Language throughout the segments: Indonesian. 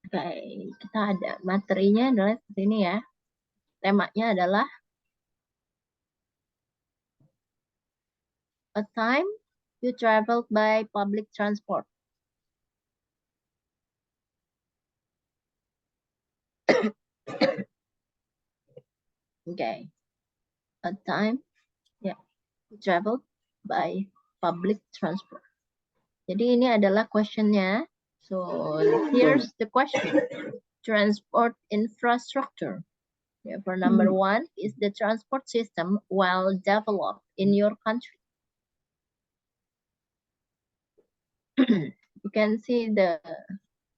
Oke, kita ada materinya adalah seperti ini ya. Temanya adalah a time you traveled by public transport. Okay, a time you traveled by public transport. Jadi ini adalah questionnya. So here's the question. Transport infrastructure. Yeah, for number one, is the transport system well developed in your country? You can see the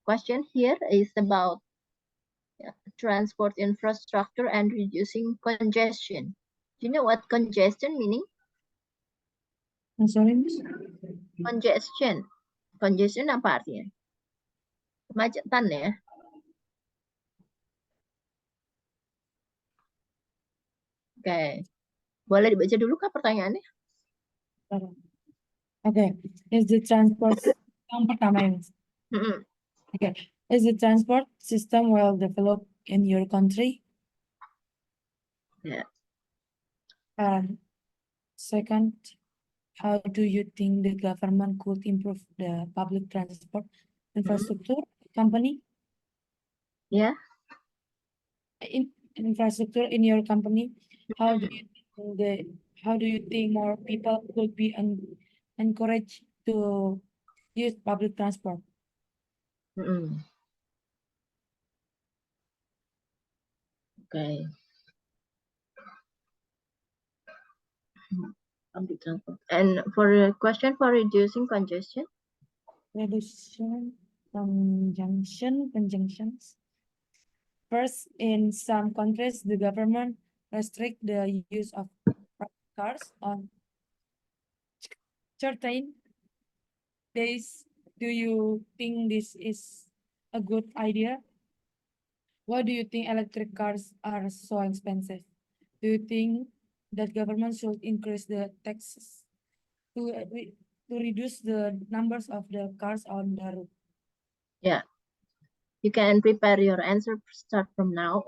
question here is about transport infrastructure and reducing congestion. Do you know what congestion meaning? Sorry, Congestion. Congestion apa artinya? Kemacetan ya. Oke. Boleh dibaca dulu kah pertanyaannya? Okay, is the transport yang pertama ini? Okay, is the transport system well developed in your country? Yeah. Second, how do you think the government could improve the public transport infrastructure company? Yeah. Infrastructure in your company? How do you think more people could be encouraged to use public transport? Okay. Public transport. And for a question for reducing congestion? Reduction, conjunctions. First, in some countries, the government restrict the use of cars on certain days. Do you think this is a good idea? Why do you think electric cars are so expensive? Do you think that government should increase the taxes to reduce the numbers of the cars on the road? Yeah. You can prepare your answer start from now.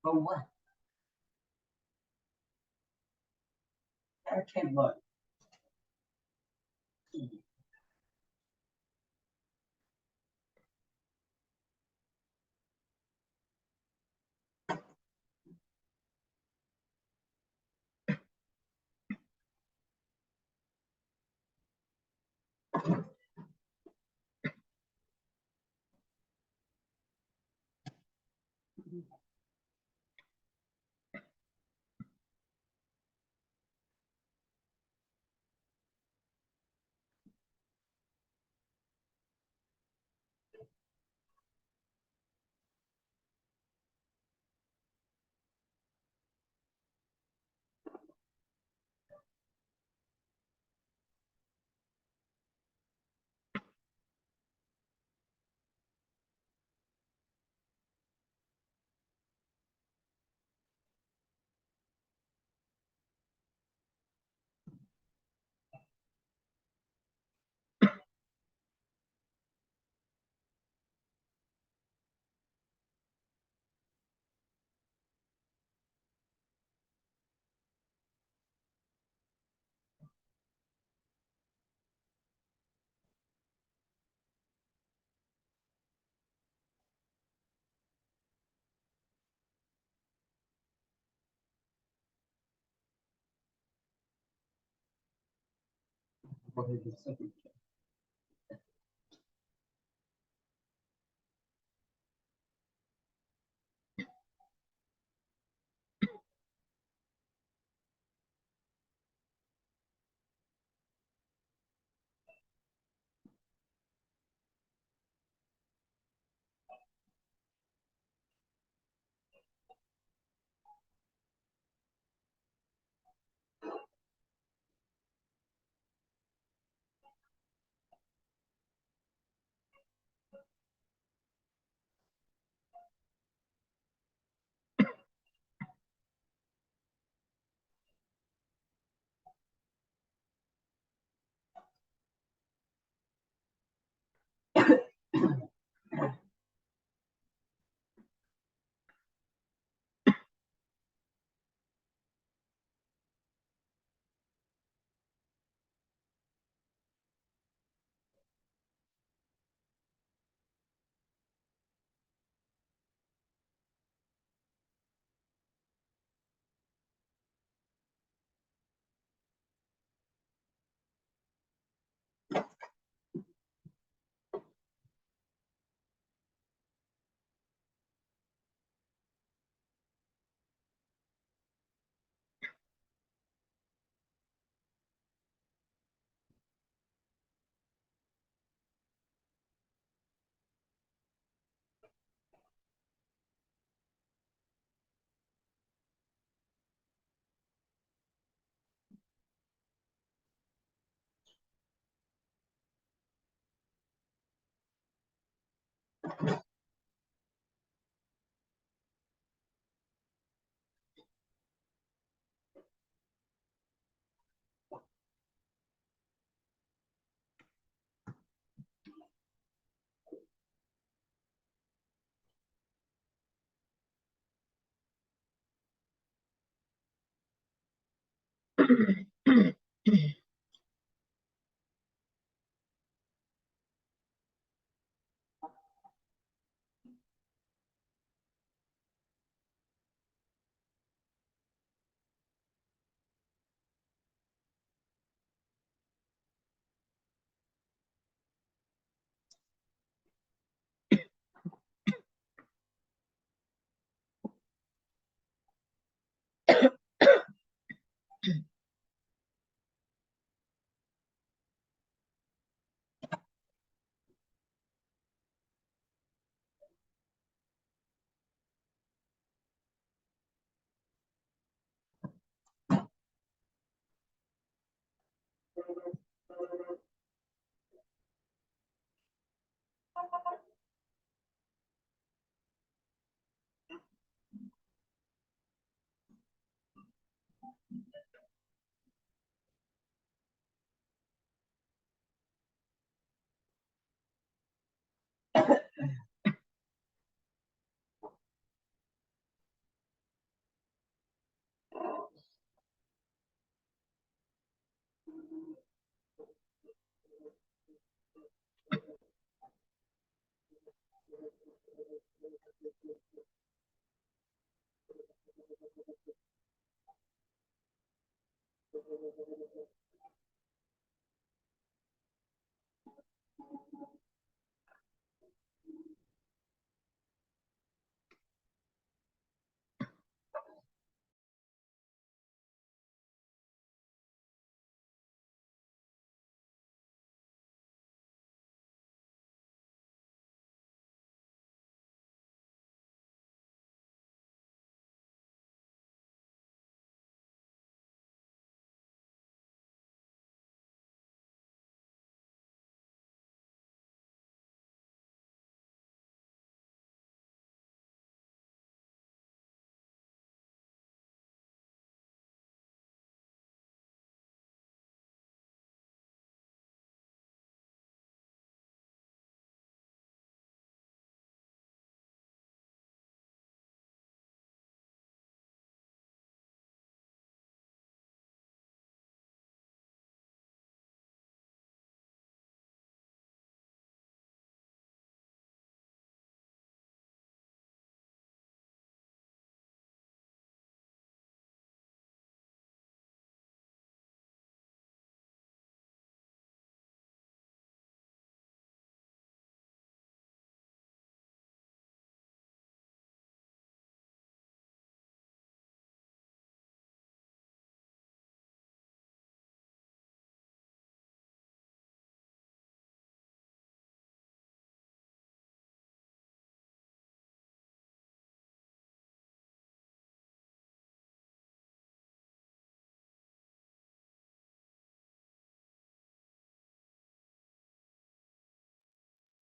For what? I can't look.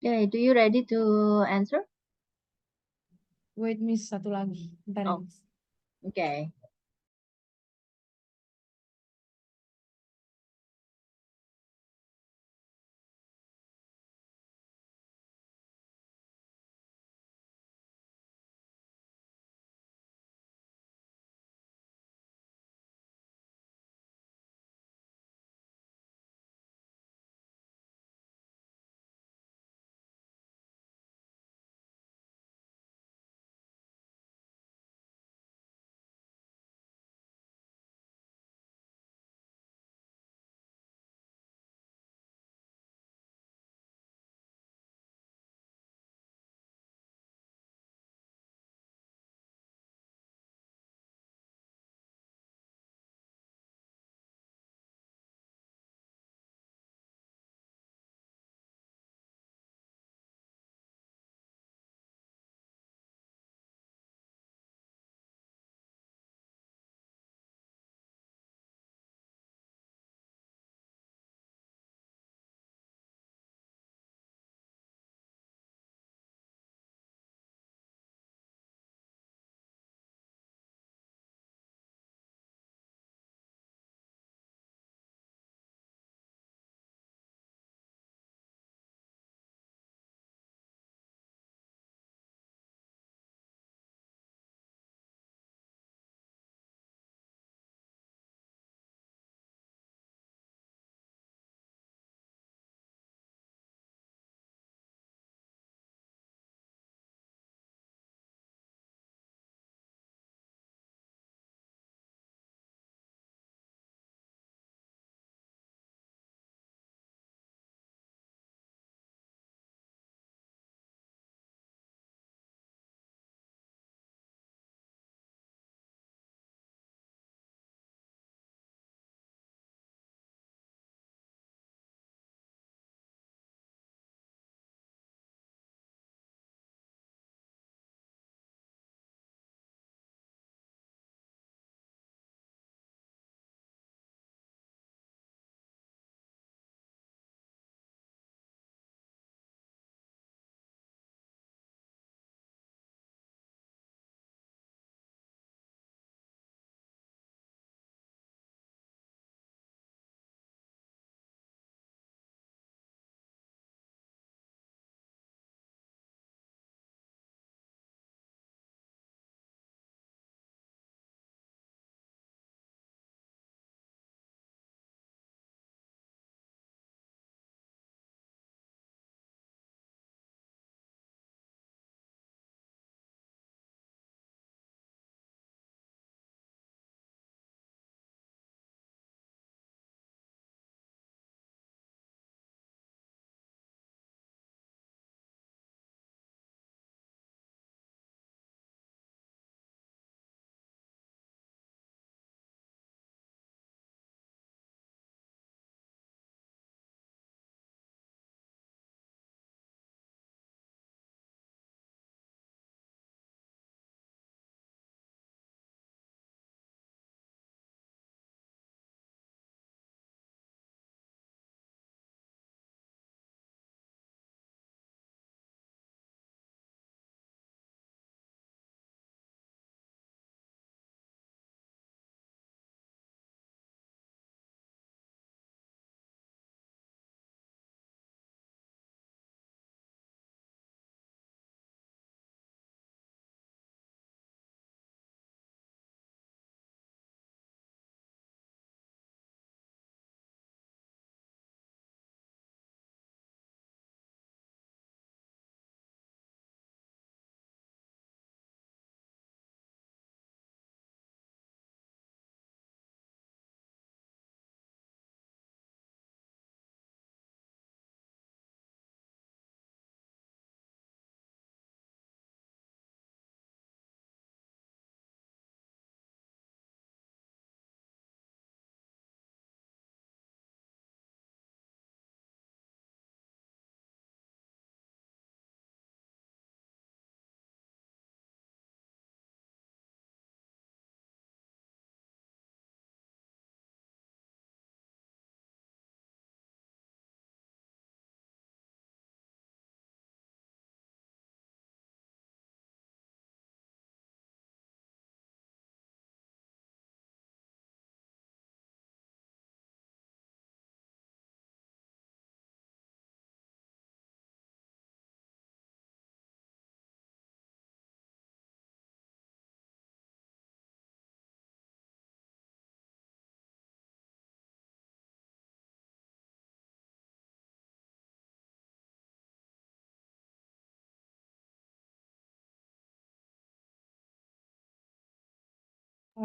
Okay, do you ready to answer? Wait, Miss, satu lagi. Bentar ya, Oh. Miss. Okay.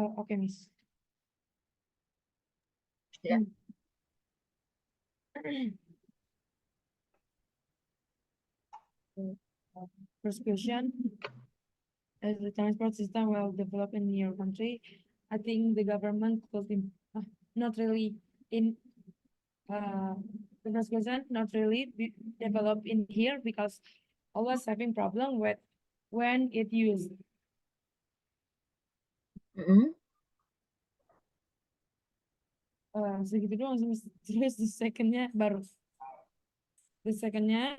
Okay, Miss. Yeah. First question, as the transport system well developed in your country, I think the government could not really in the first question, not really developed in here because always having problem with when it used. Mm-mm. Segitu doang sih, Miss. Terus the secondnya baru. The secondnya,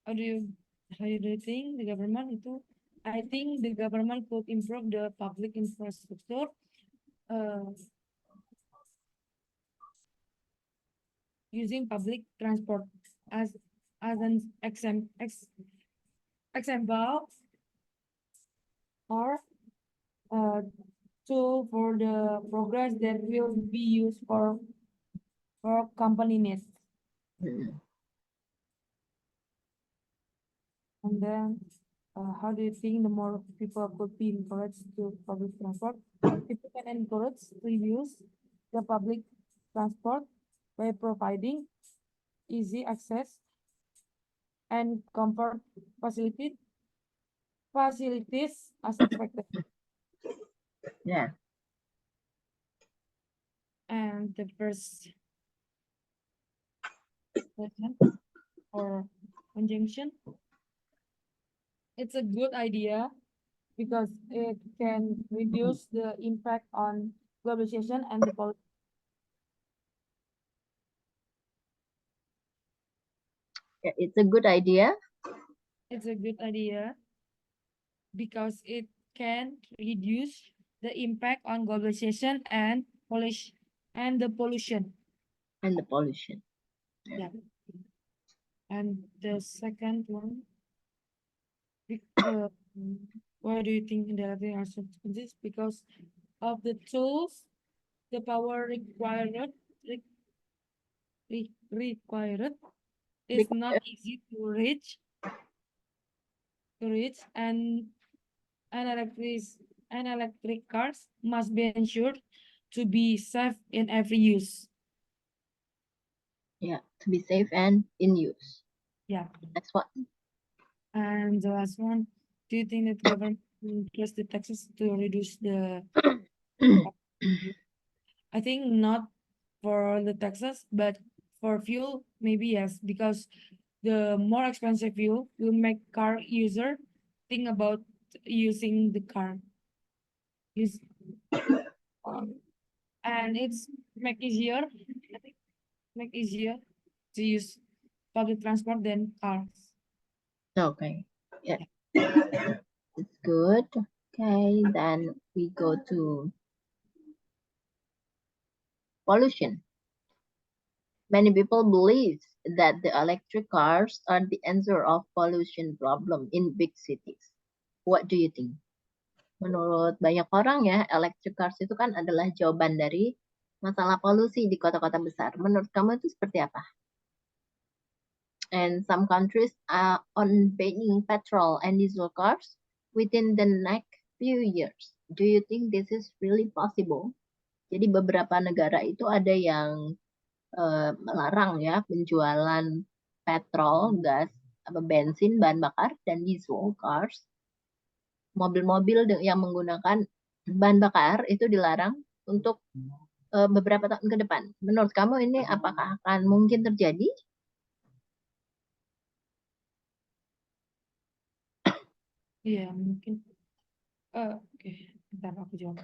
how do you think the government itu? I think the government could improve the public infrastructure using public transport as an example or tool for the progress that will be used for company needs. Mm-mm. And then, how do you think the more people could be encouraged to public transport? People can encourage to use the public transport by providing easy access and comfort facilities as expected. Yeah. And the first question or conjunction, it's a good idea because it can reduce the impact on globalization and the politics. Yeah, it's a good idea. It's a good idea because it can reduce the impact on globalization and polish and the pollution. And the pollution. Yeah. And the second one, why do you think the other are so expensive? Because of the tools, the power required is not Required. easy to reach, and electric cars must be ensured to be safe in every use. Yeah, to be safe and in use. Yeah. Next one. And the last one, do you think that government will increase the taxes to reduce the I think not for the taxes, but for fuel, maybe yes, because the more expensive fuel will make car user think about using the car. Use and it's make easier, I think make easier to use public transport than cars. Okay. Yeah. It's good. Okay, then we go to pollution. Many people believe that the electric cars are the answer of pollution problem in big cities. What do you think? Menurut banyak orang ya, electric cars itu kan adalah jawaban dari masalah polusi di kota-kota besar. Menurut kamu itu seperti apa? And some countries are on banning petrol and diesel cars within the next few years. Do you think this is really possible? Jadi beberapa negara itu ada yang melarang ya penjualan petrol, gas, bensin, bahan bakar, dan diesel cars. Mobil-mobil yang menggunakan bahan bakar itu dilarang untuk beberapa tahun ke depan. Menurut kamu ini apakah akan mungkin terjadi? Iya, mungkin. Oke, bentar aku jawab.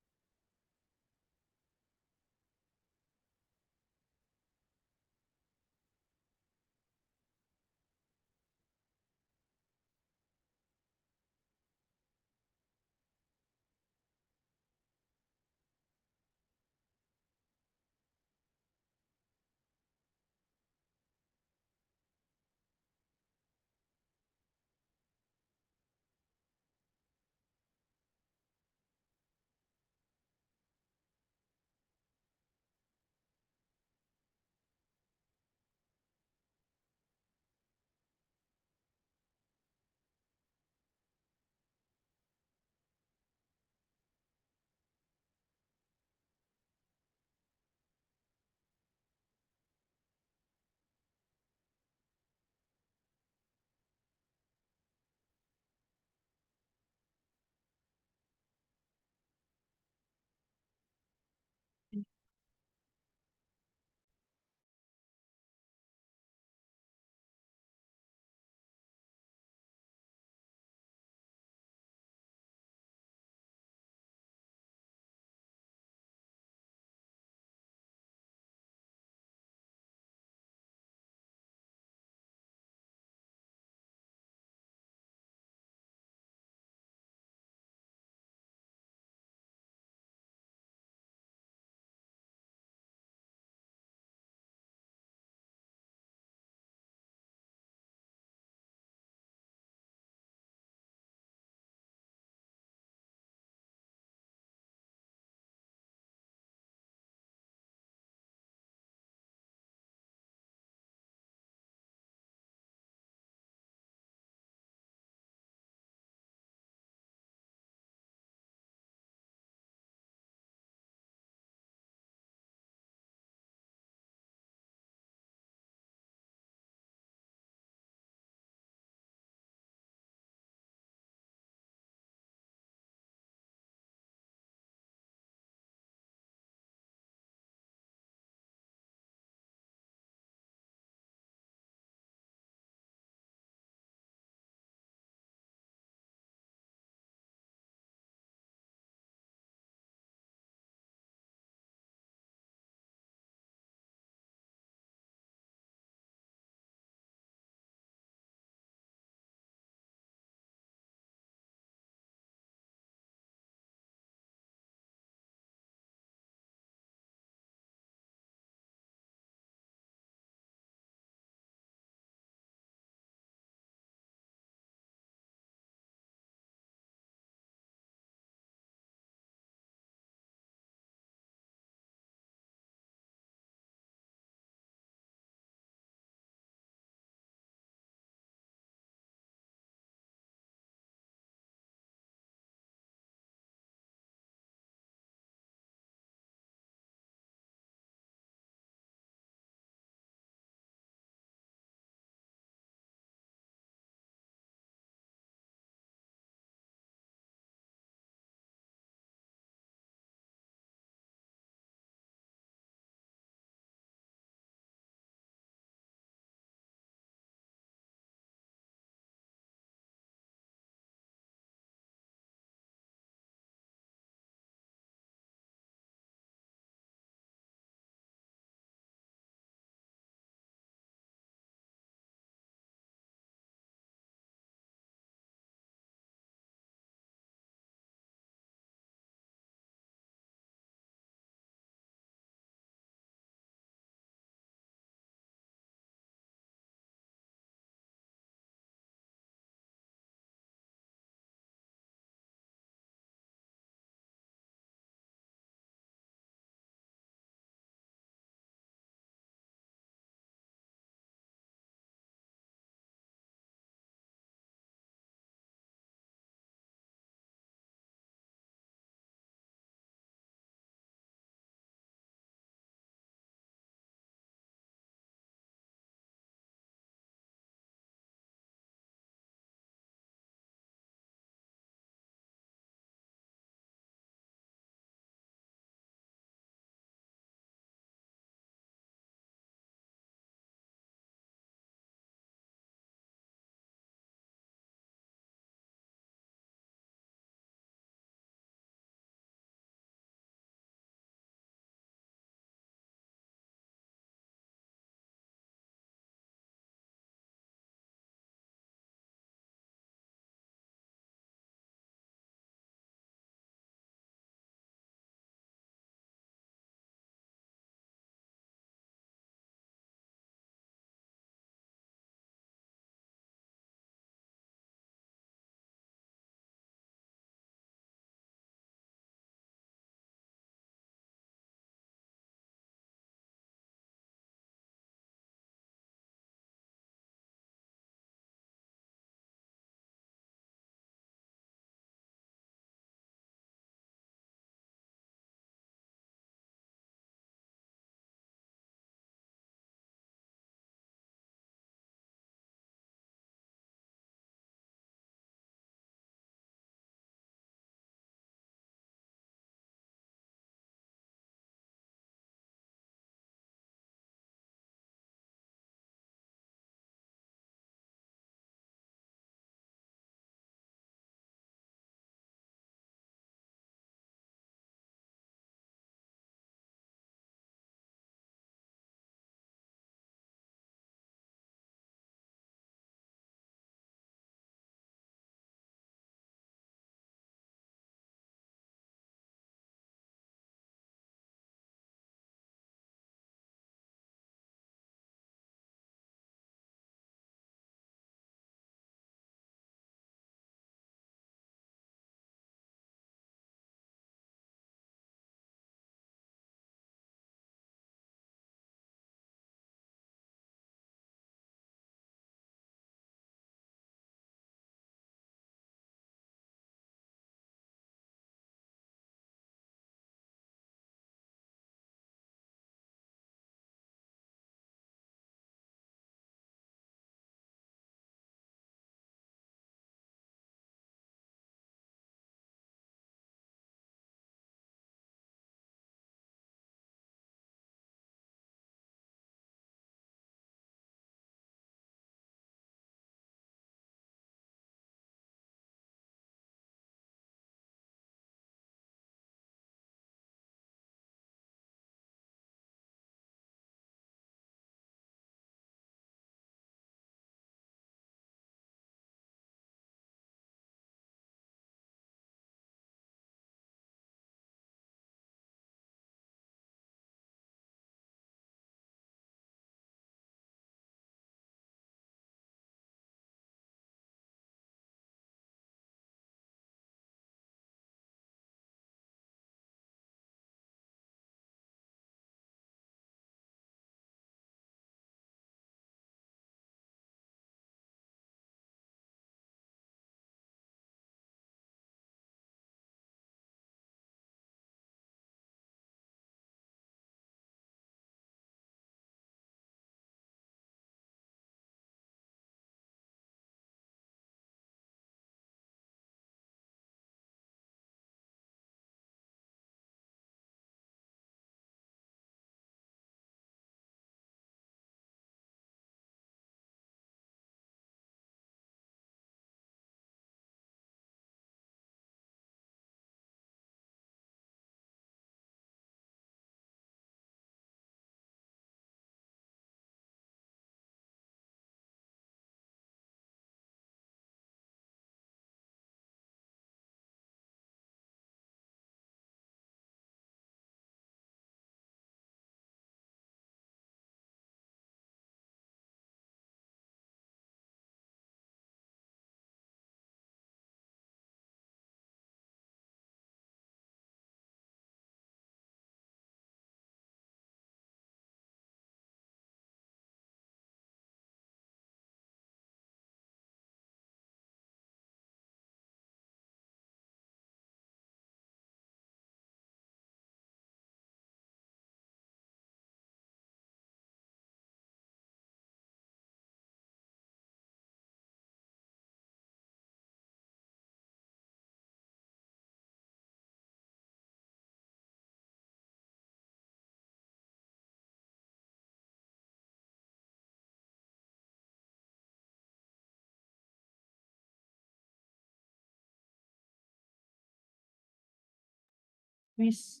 Miss.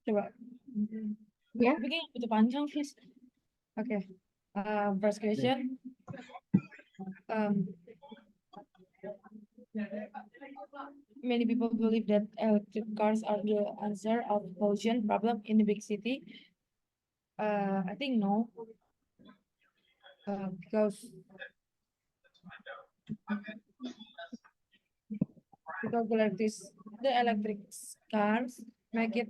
Coba. Ya. Tapi kayaknya butuh panjang, Miss. Oke. First question. Many people believe that electric cars are the answer of pollution problem in the big city. I think no. Because the electric cars make it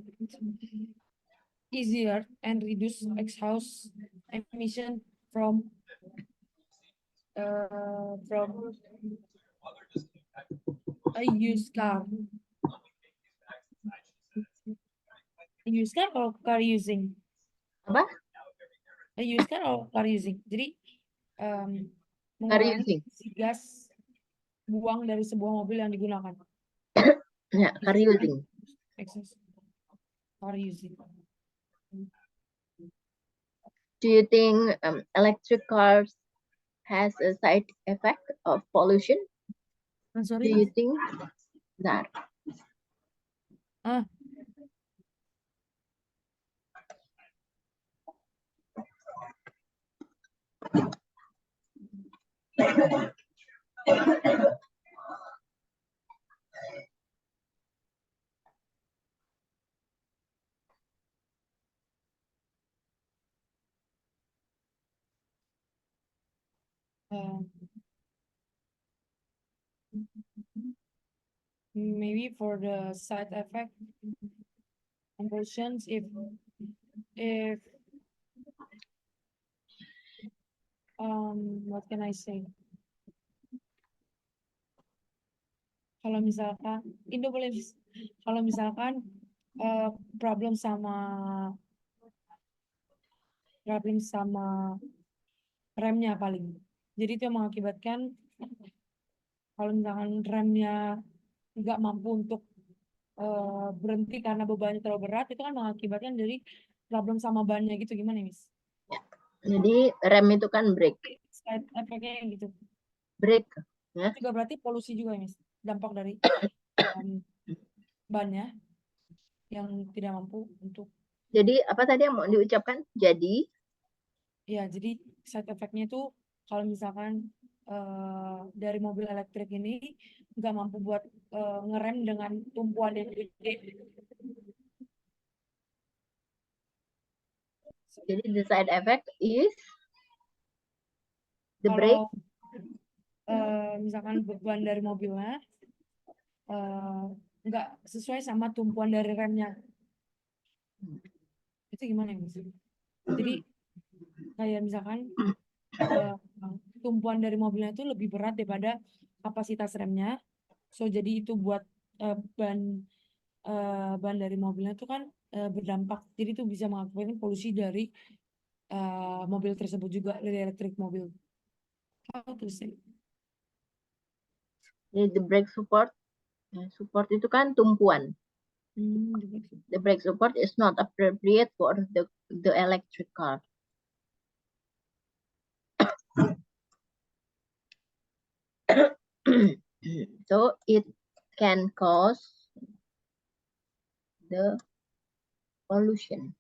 easier and reduce exhaust emission from a used car. Used car or car using? Apa? A used car or car using? Jadi Car mengurangi using. emisi gas buang dari sebuah mobil yang digunakan. Ya, car using. Exhaust. Car using. Do you think electric cars has a side effect of pollution? I'm Do sorry. you think that? Ah, maybe for the side effect pollutions if what can I say? Kalau misalkan Indo boleh kalau misalkan problem sama remnya paling. Jadi itu yang mengakibatkan kalau misalkan remnya nggak mampu untuk berhenti karena bebannya terlalu berat, itu kan mengakibatkan dari problem sama bannya gitu. Gimana, Miss? Jadi rem itu kan brake. Side effect-nya yang gitu. Brake. Ya. Itu juga berarti polusi juga, Miss. Dampak dari bannya yang tidak mampu untuk. Jadi apa tadi yang mau diucapkan? Jadi? Ya, jadi side effect-nya itu kalau misalkan dari mobil elektrik ini nggak mampu buat ngerem dengan tumpuan yang gede. Jadi the side effect is the brake. Misalkan beban dari mobilnya nggak sesuai sama tumpuan dari remnya. Itu gimana ya, Mas? Jadi kayak misalkan tumpuan dari mobilnya itu lebih berat daripada kapasitas remnya. So jadi itu buat ban dari mobilnya itu kan berdampak. Jadi itu bisa mengakibatkan polusi dari mobil tersebut juga, dari elektrik mobil. How to say? Jadi the brake support. Support itu kan tumpuan. The brake support is not appropriate for the electric car. So it can cause the pollution.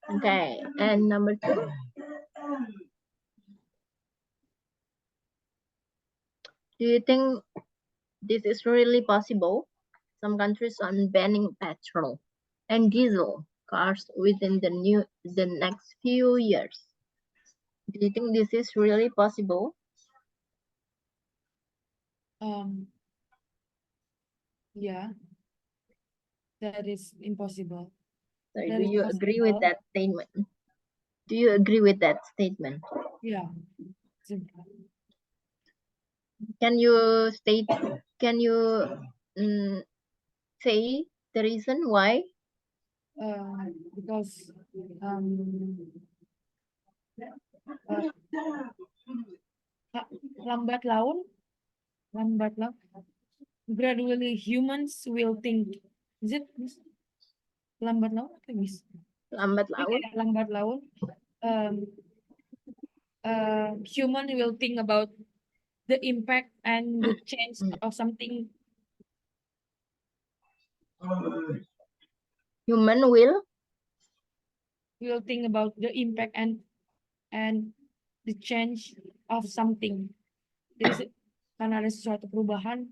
Okay, and number 2. Do you think this is really possible? Some countries are banning petrol and diesel cars within the next few years. Do you think this is really possible? Yeah, that is impossible. So That do is you agree with possible. that statement? Do you agree with that statement? Yeah. Can you say the reason why? Because lambat laun, gradually humans will think. Is it lambat laun? Lambat Ini laun. kayak lambat laun. Human will think about the impact and the change of something. Human will Will think about the impact and the change of something. Jadi karena ada sesuatu perubahan,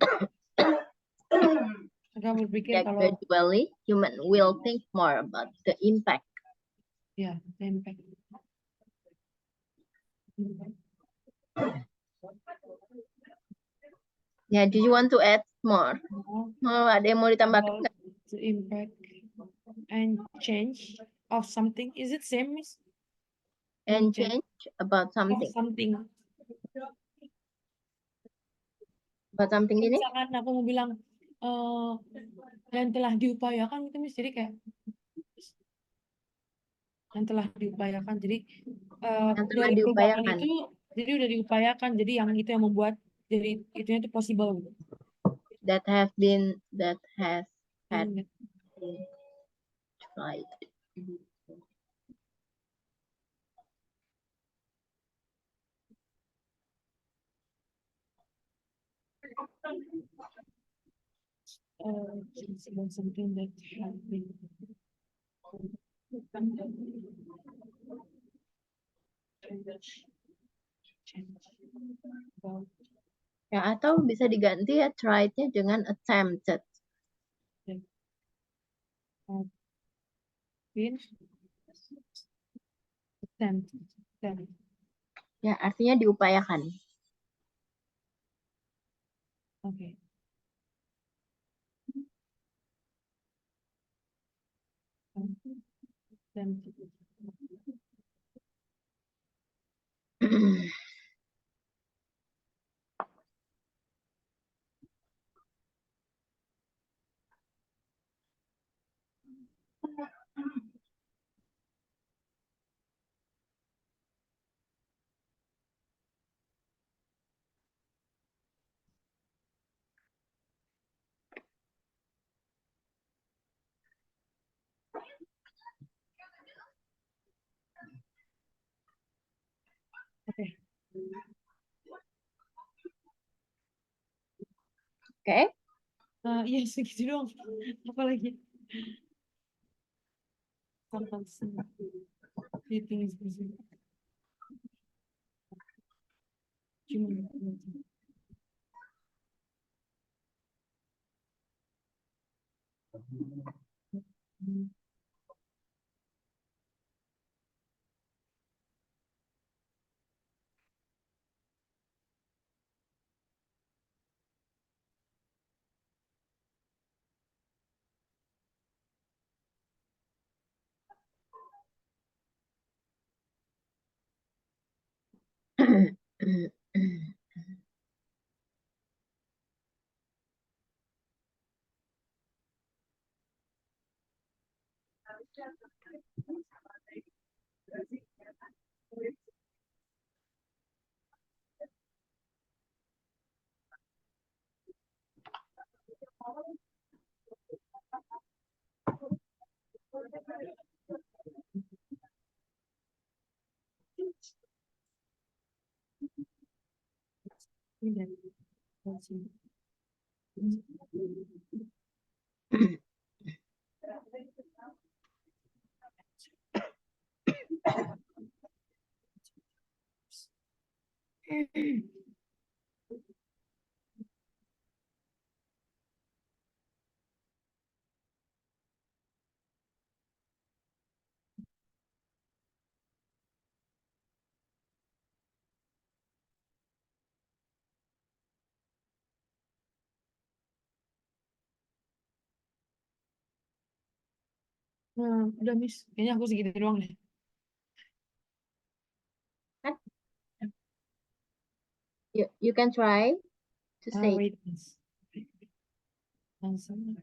mereka berpikir yeah, kalau gradually human will think more about the impact. ya the impact. Yeah, do you want to add more? Mau ada yang mau ditambahkan About nggak? the impact and change of something. Is it same, Miss? And change change about of something. something. About something ini? Misalkan aku mau bilang yang telah diupayakan itu Miss, jadi kayak yang telah diupayakan. Jadi Yang telah dari perubahan diupayakan. itu jadi udah diupayakan. Jadi yang itu yang membuat jadi itunya itu possible. That has had Hmm. been tried. It's about something that has been change about Ya, atau bisa diganti ya tried-nya dengan attempted. been attempt. Ya, artinya diupayakan. Okay. Attempt. Okay. Oke. Iya segitu doang. Apa lagi? Compulsion. Eating is busy. Human. Udah Miss, kayaknya aku segitu doang deh. You can try to say. Wait, Miss. Langsung.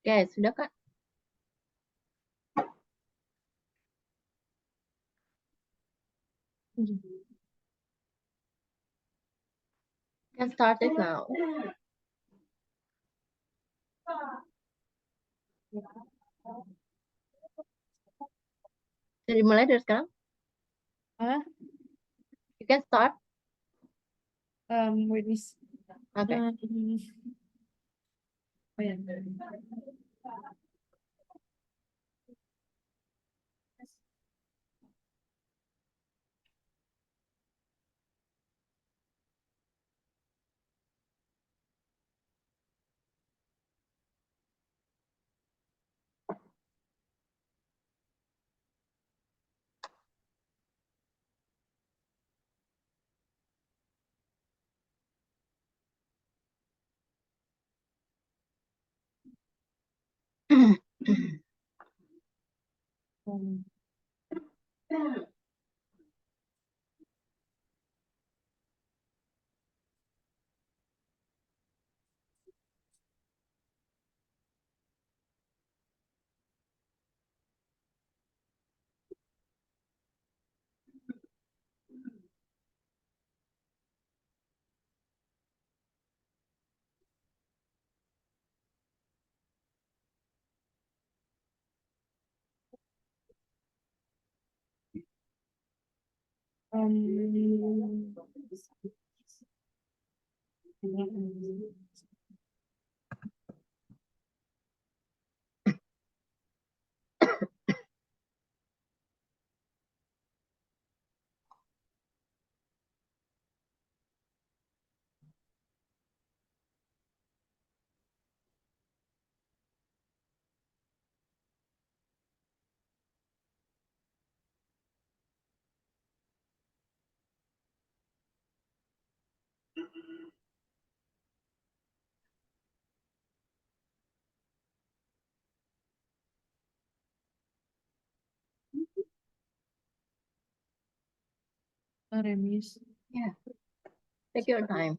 Oke, sudah Kak? Can start it now. Jadi mulai dari sekarang? Hah? You can start. Wait, Miss. Oke. Oh ya. Um, um, Sorry, Miss. Yeah. Take your time.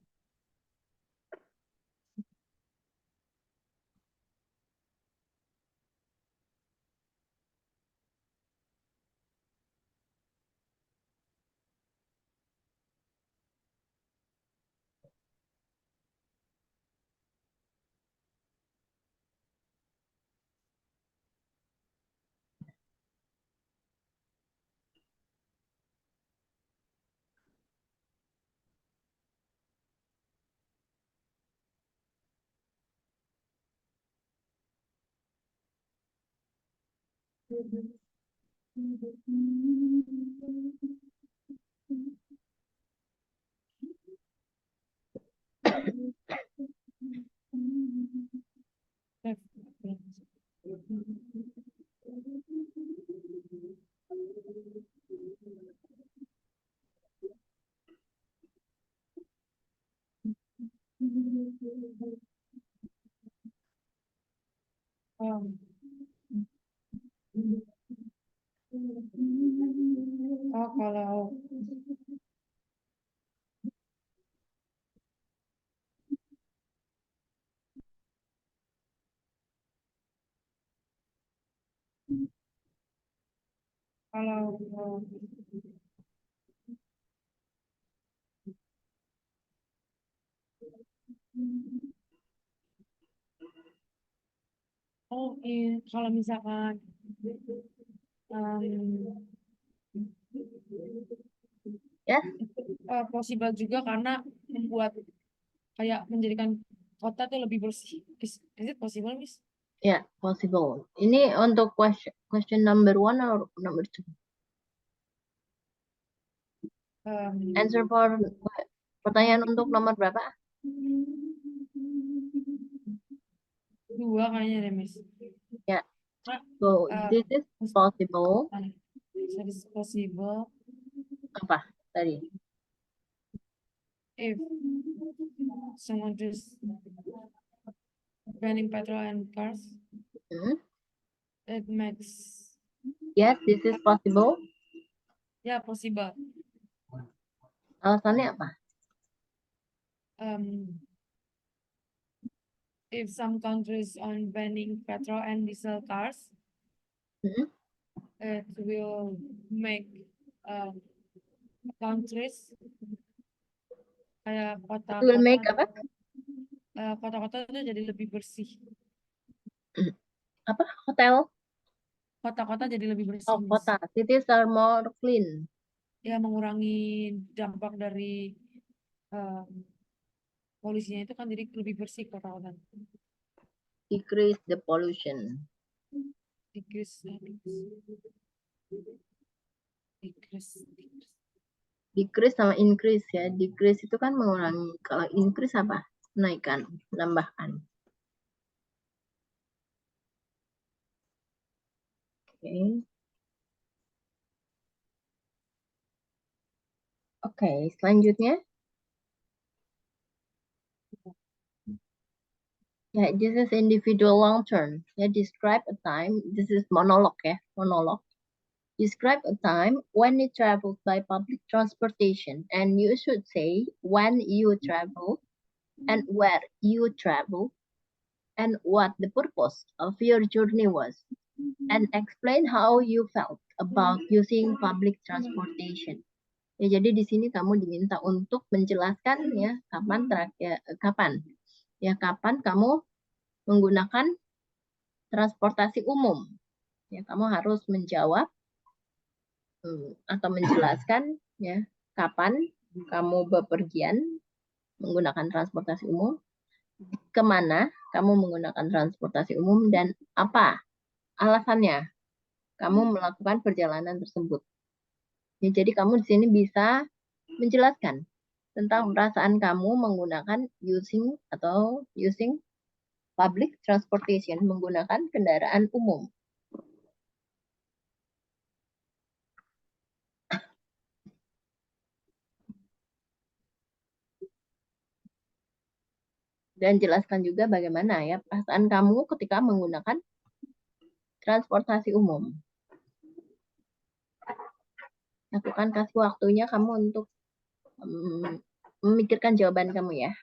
Um, oh, kalau kalau Oh, kalau misalkan um, Yes, possible juga karena membuat kayak menjadikan kota tuh lebih bersih. Is it possible, Miss? yeah, possible. Ini untuk question number 1 or number 2? Answer for pertanyaan untuk nomor berapa? 2 kayaknya deh, Miss. Yeah. Kak, So this is possible. it is possible Apa tadi? if someone just banning petrol and cars, it makes Yes, this is possible. possible. Alasannya apa? If some countries on banning petrol and diesel cars, it will make countries kayak It will make apa? kota-kota itu jadi lebih bersih. Apa? Hotel? Kota-kota jadi lebih bersih. Oh, kota. Cities are more clean. Ya, mengurangi dampak dari polusinya itu kan jadi lebih bersih kota-kota. Decrease the pollution. Decrease sama increase ya. Decrease itu kan mengurangi. Kalau increase apa? Menaikkan, menambahkan. Oke. Oke, selanjutnya. Ya, this is individual long term. Ya, describe a time. This is monolog ya, monolog. Describe a time when you traveled by public transportation, and you should say when you travel and where you travel and what the purpose of your journey was, and explain how you felt about using public transportation. Ya, jadi di sini kamu diminta untuk menjelaskan ya kapan kamu menggunakan transportasi umum. Ya, kamu harus menjawab atau menjelaskan ya kapan kamu bepergian menggunakan transportasi umum, kemana kamu menggunakan transportasi umum, dan apa alasannya kamu melakukan perjalanan tersebut. Ya, jadi kamu di sini bisa menjelaskan tentang perasaan kamu menggunakan using public transportation, menggunakan kendaraan umum. Dan jelaskan juga bagaimana ya perasaan kamu ketika menggunakan transportasi umum. Aku kan kasih waktunya kamu untuk memikirkan jawaban kamu ya.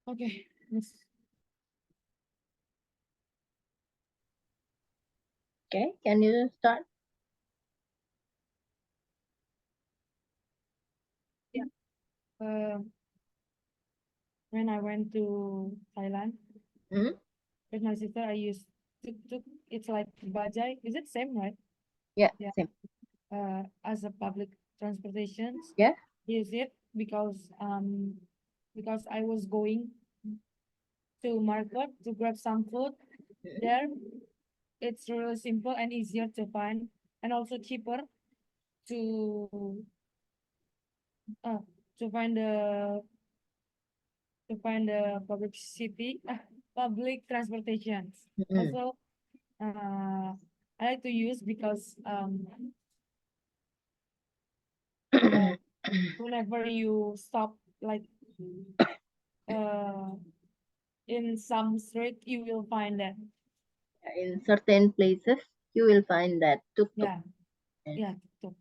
Okay, Miss. Okay, can you start? Uh, when I went to Thailand Hmm? with my sister, I used tuk-tuk. It's like bajai. Is it same, right? Yeah, Yeah. same. As a public transportation. Yeah. Use it because I was going to market to grab some food Mhm. there. It's really simple and easier to find, and also cheaper to uh, to find the public public transportation. Mhm. Also, I like to use because whenever you stop like uh in some street, you will find that. In certain places, you will find that tuk-tuk. Yeah, Yeah. yeah. tuk-tuk.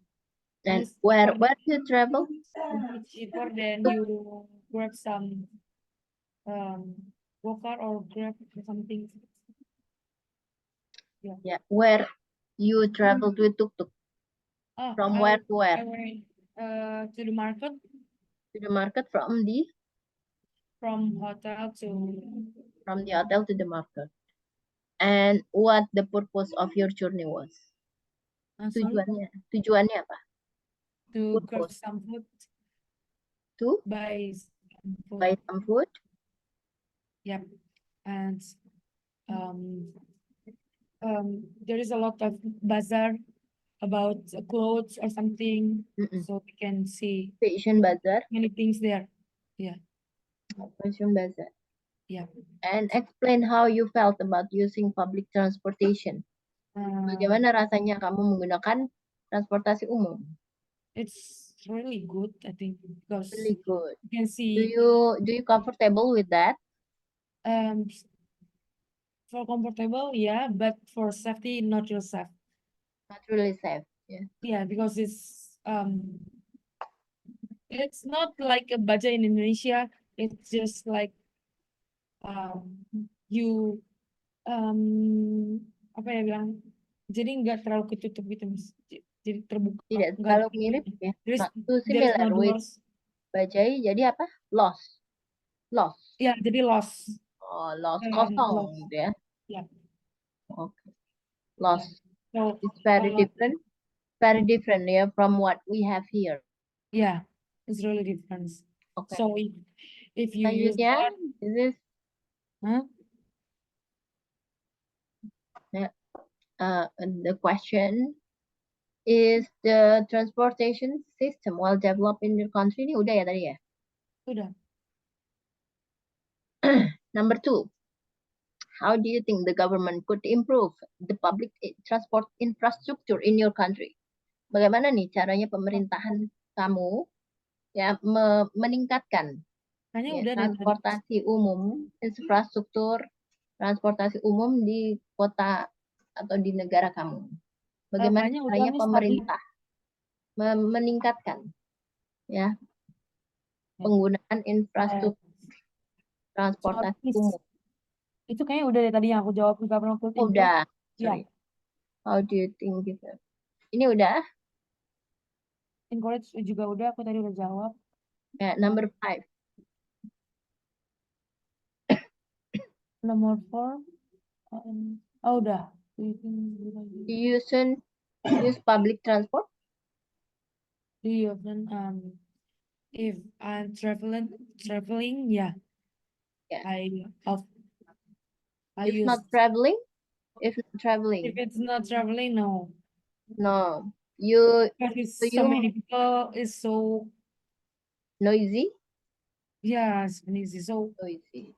And it's where cheaper do you travel? it's cheaper than you grab some go-kart or grab something. Yeah, where you travel with tuk-tuk? Oh, From where to where? I went to the market To the market from the hotel to hotel to the market. And what the purpose of your journey was? sorry, Tujuannya apa? to grab Purpose. some food, To buy some food. buy some food. Yep. And there is a lot of bazaar about clothes or something, Mm-mm. so we can see Fashion bazaar. many things there. Fashion bazaar. Yeah. And explain how you felt about using public transportation. Bagaimana rasanya kamu menggunakan transportasi umum? It's really good, I think, because Really good. you can Do see you comfortable with that? for comfortable, yeah, but for safety, not real safe. Not really safe. Yeah. Yeah, because it's not like a budget in Indonesia. It's just like you apa ya bilang, jadi nggak terlalu ketutup gitu, Mas. Jadi terbuka, Tidak nggak terlalu ada mirip pintunya. ya. There's Not too there's no similar with doors. bajai. Jadi apa? Lost. Ya, jadi lost. Oh, lost kosong Lost. gitu ya. Yeah. Okay. Lost. So It's very different. Very different yeah from what we have here. yeah, it's really different. Okay. So if you use Selanjutnya, that, this the question is the transportation system well developed in your country. Ini udah ya tadi ya. udah. Number 2, how do you think the government could improve the public transport infrastructure in your country? Bagaimana nih caranya pemerintahan kamu ya meningkatkan Kayaknya ya, udah deh tadi. transportasi umum, infrastruktur transportasi umum di kota atau di negara kamu? Bagaimana Kayaknya udah, caranya Miss, tadi. pemerintah meningkatkan ya penggunaan infrastruktur transportasi Miss, umum? itu kayaknya udah deh tadi yang aku jawab juga pernah waktu itu. Udah, Ya, sorry. How do you think gitu? Ini udah. encourage juga udah, aku tadi udah jawab. Ya, number 5. Nomor 4, oh udah. Do you use public transport? Do you often if I'm traveling, yeah. Yeah. I If use. not traveling? If not traveling. If it's not traveling, no. No. You Because so so you many people is so, noisy? yeah, it's easy. So Noisy.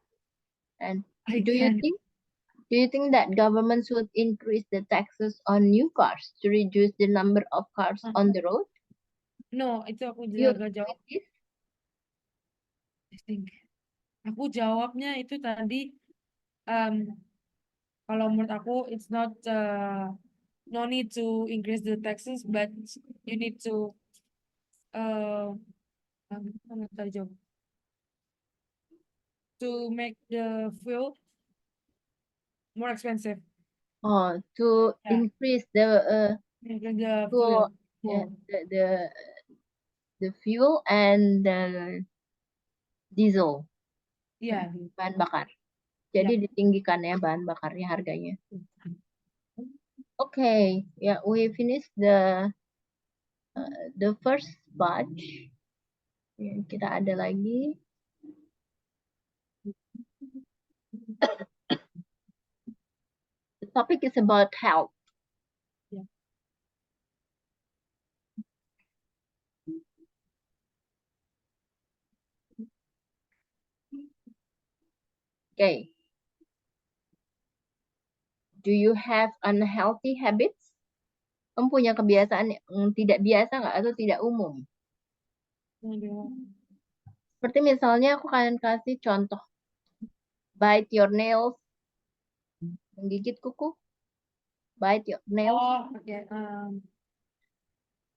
And I do you think that government should increase the taxes on new cars to reduce the number of cars on the road? No, itu aku You juga jawab. agree with this? I think. Aku jawabnya itu tadi, kalau menurut aku, it's not no need to increase the taxes, but you need to tadi jawab. to make the fuel more expensive. Oh, to Yeah. increase the The to fuel. yeah, the fuel and the diesel Yeah. bahan bakar. Jadi ditinggikan ya bahan bakarnya harganya. Okay, yeah, we finished the first batch. Ya, kita ada lagi. The topic is about health. Yeah. Okay. Do you have unhealthy habits? Kamu punya kebiasaan yang tidak biasa nggak atau tidak umum? Seperti misalnya aku akan kasih contoh. Bite your nails. Menggigit kuku. Bite your nails. Oh, oke.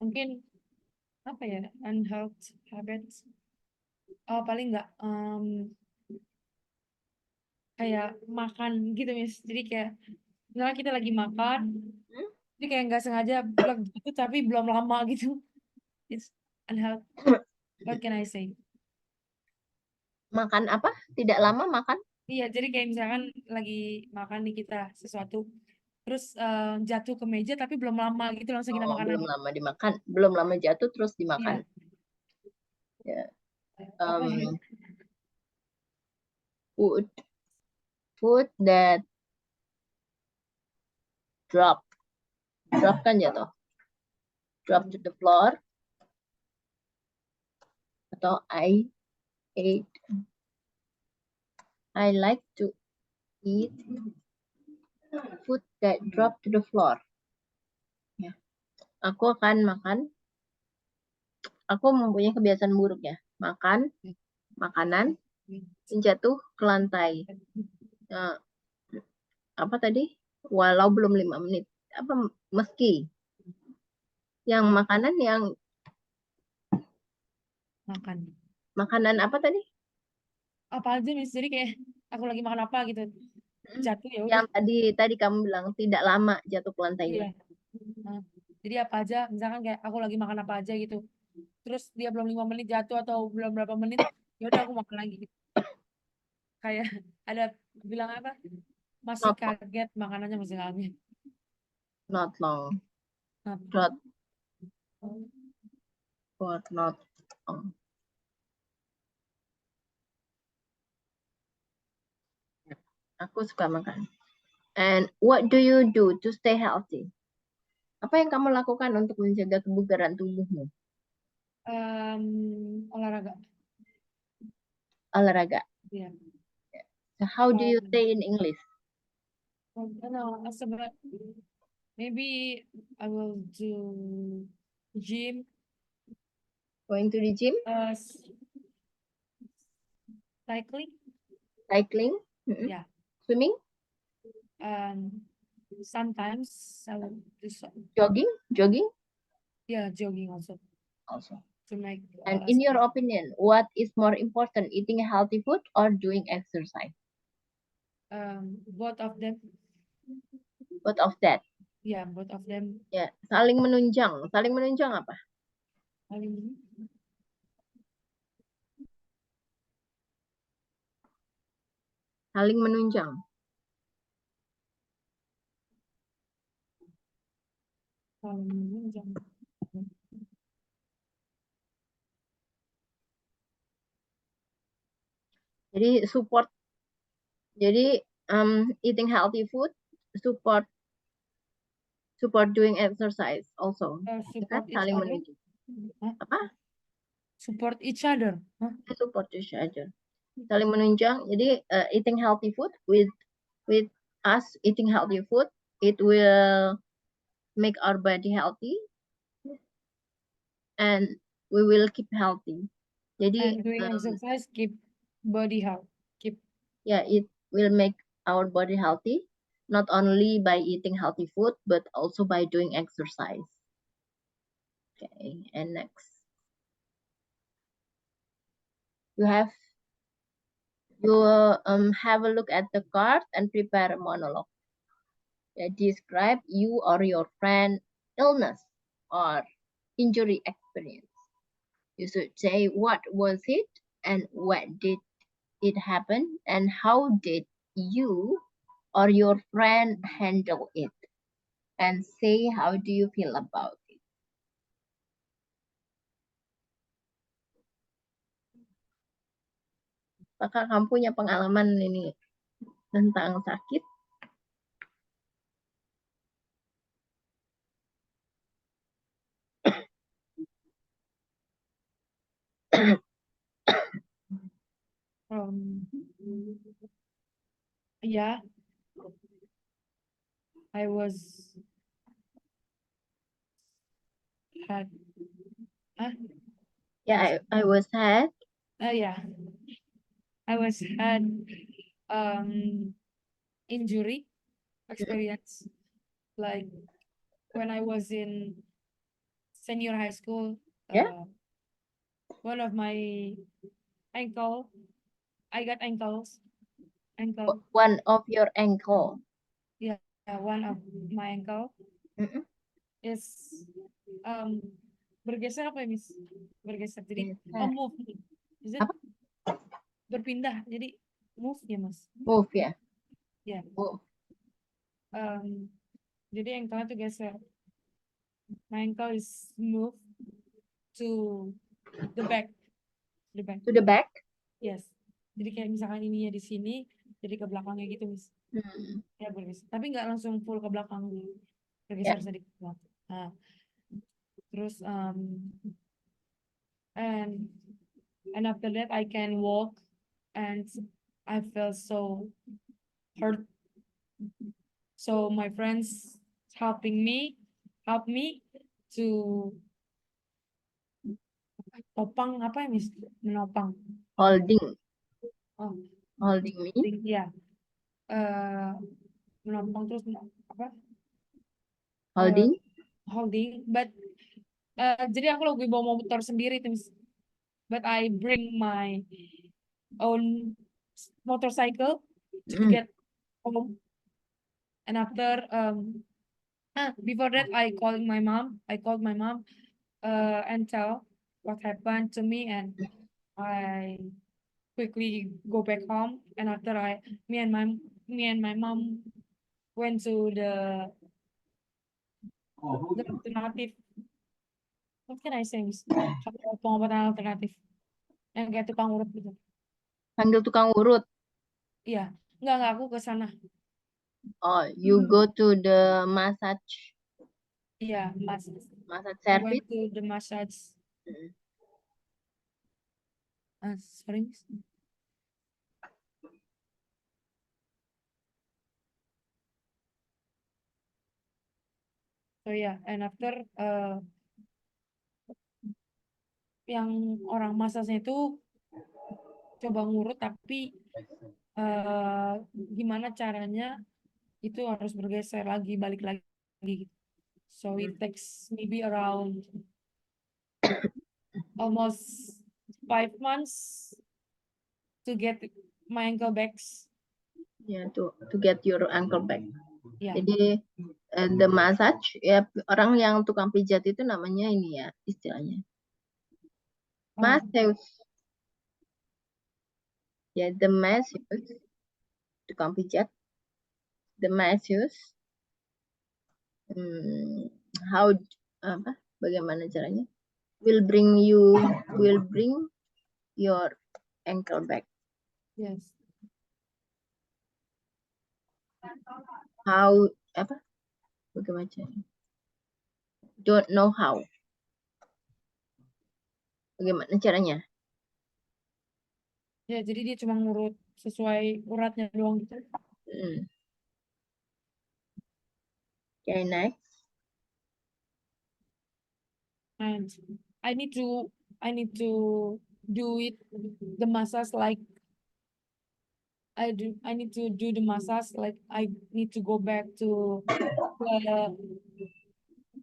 Mungkin apa ya? Unhealthy habits. Oh, paling nggak kayak makan gitu, Miss. Jadi kayak misalnya kita lagi makan, jadi kayak nggak sengaja plug gitu, tapi belum lama gitu. It's unhealthy. What can I say? Makan apa? Tidak lama makan? Iya, jadi kayak misalkan lagi makan nih kita sesuatu, terus jatuh ke meja tapi belum lama gitu langsung kita Oh, makan belum lagi. lama dimakan. Belum lama jatuh terus Iya. dimakan. Ya. Apa ya? Food that drop kan jatuh. Drop to the floor. Atau I like to eat food that drop to the floor. Ya. Aku akan makan. Aku mempunyai kebiasaan buruk ya. Makan makanan yang jatuh ke lantai. Nah, apa tadi? Walau belum 5 menit. Apa meski yang makanan yang makanan apa tadi? Apa aja, Miss? Jadi kayak aku lagi makan apa gitu, jatuh ya udah. Yang tadi kamu bilang tidak lama jatuh ke lantainya. Iya. Nah, jadi apa aja, misalkan kayak aku lagi makan apa aja gitu, terus dia belum 5 menit jatuh atau belum berapa menit, ya udah aku makan lagi gitu. Kayak ada bilang apa? Masih Not long. kaget makanannya masih lama. Not long. Nah, Not long. Aku suka makan. And what do you do to stay healthy? Apa yang kamu lakukan untuk menjaga kebugaran tubuhmu? olahraga. Olahraga. Iya. So how do you say in English? No, maybe I will do gym. Going to the gym? Cycling. Cycling? Yeah. Swimming? Sometimes I will do Jogging? Yeah, jogging also. To make. And in your opinion, what is more important, eating healthy food or doing exercise? Both of them. Both of that. Yeah, both of them. Ya, saling menunjang. Saling menunjang apa? Saling menunjang. Jadi support. Jadi eating healthy food support doing exercise also. Support each Saling other. menunjang. Apa? Support each other. Support each other. Saling menunjang. Jadi eating healthy food with us eating healthy food, it will make our body healthy and we will keep healthy. Jadi And doing exercise keep body health. Yeah, it will make our body healthy, not only by eating healthy food, but also by doing exercise. Okay, and next. You You have a look at the card and prepare a monologue. Describe you or your friend illness or injury experience. You should say what was it and when did it happen and how did you or your friend handle it, and say how do you feel about it. Apakah kamu punya pengalaman ini tentang sakit? Yeah, I was had Yeah, I was sad. yeah, I was had injury experience, like when I was in senior high school. Yeah. One of my ankle, I got ankle. One of your ankle. One of my ankle Mm-mm. is bergeser apa ya, Miss? Bergeser. Jadi Geser. move. Is it? Apa? Berpindah. Jadi move ya, Mas? Move ya. Ya. Move. Jadi ankle tuh geser. My ankle is moved to the back. To the back. Yes. Jadi kayak misalkan ininya di sini, jadi ke belakangnya gitu, Miss. Ya bergeser. Tapi nggak langsung full ke belakang, bergeser sedikit. Nah, terus and after that I can walk, and I felt so hurt. So my friends help me to topang apa ya, Miss? Menopang. Holding. Oh, Holding me. ya. Menopang terus apa? Holding. But jadi aku lagi bawa motor sendiri tuh, Miss. But I bring my own motorcycle to get home. And after before that I called my mom and tell what happened to me, and I quickly go back home. And after me and my mom went to the alternative, what can I say, Miss? Pengobatan alternatif yang kayak tukang urut gitu. Panggil tukang urut. Iya, enggak aku ke sana. Oh, you go to the massage. Iya, massage service. I went to the massage. Sorry, Miss. So yeah, and after yang orang masasnya itu coba ngurut, tapi gimana caranya itu harus bergeser lagi, balik lagi gitu. So it takes maybe around almost 5 months to get my ankle back. Ya, to get your ankle back. Yeah. Jadi the massage, ya orang yang tukang pijat itu namanya ini ya istilahnya. Masseuse. Ya, the masseuse, tukang pijat. The masseuse. Bagaimana caranya? Will bring your ankle back. Yes. How bagaimana caranya? Don't know how. Bagaimana caranya? Ya, jadi dia cuma ngurut sesuai uratnya doang gitu. Okay, next. And I need to do it the massage like I need to do the massage like I need to go back to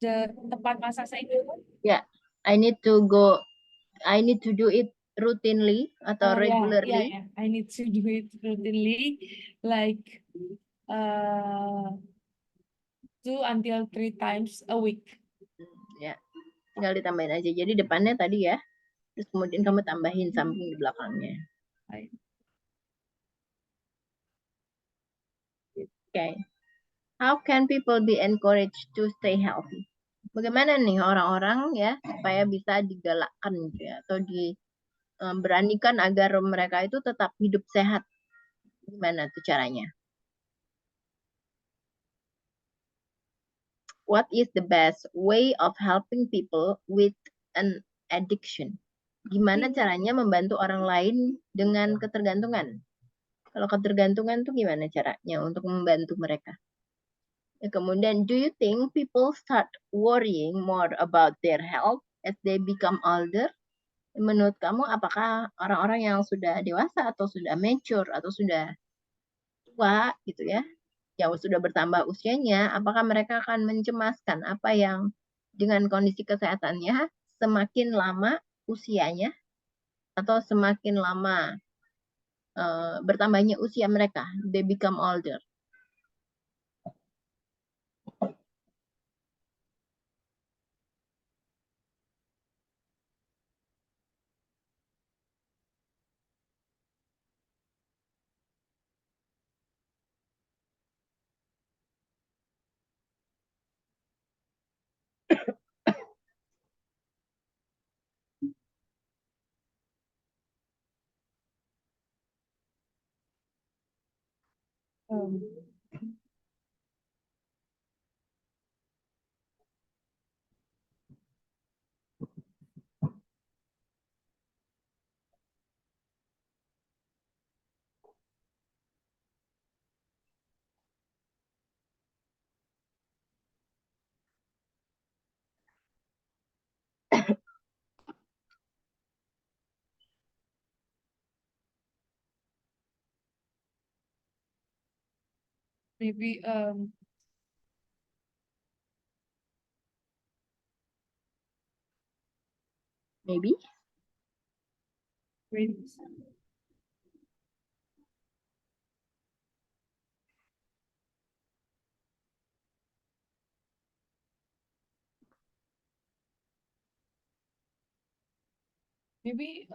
the tempat massage itu. Yeah, I need to do it routinely atau Yeah, regularly? yeah. I need to do it routinely, like 2 until 3 times a week. Ya, tinggal ditambahin aja. Jadi depannya tadi ya, terus kemudian kamu tambahin samping di belakangnya. Right. Okay. How can people be encouraged to stay healthy? Bagaimana nih orang-orang ya supaya bisa digalakkan gitu ya, atau beranikan agar mereka itu tetap hidup sehat? Gimana tuh caranya? What is the best way of helping people with an addiction? Gimana caranya membantu orang lain dengan ketergantungan? Kalau ketergantungan tuh gimana caranya untuk membantu mereka? Ya, kemudian, do you think people start worrying more about their health as they become older? Menurut kamu, apakah orang-orang yang sudah dewasa atau sudah mature atau sudah tua gitu ya, yang sudah bertambah usianya, apakah mereka akan mencemaskan apa yang dengan kondisi kesehatannya semakin lama usianya atau semakin lama bertambahnya usia mereka, they become older? Um, maybe Maybe. wait. Maybe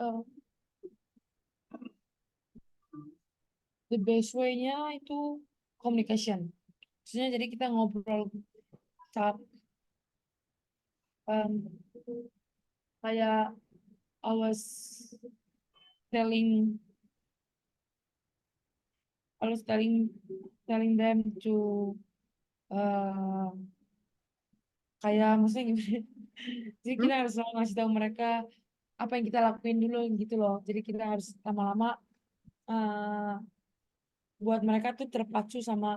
the best way-nya itu communication. Maksudnya jadi kita ngobrol saat kayak I was telling them to kayak maksudnya gimana? Jadi kita harus selalu ngasih tahu mereka apa yang kita lakuin dulu gitu loh. Jadi kita harus lama-lama buat mereka tuh terpacu sama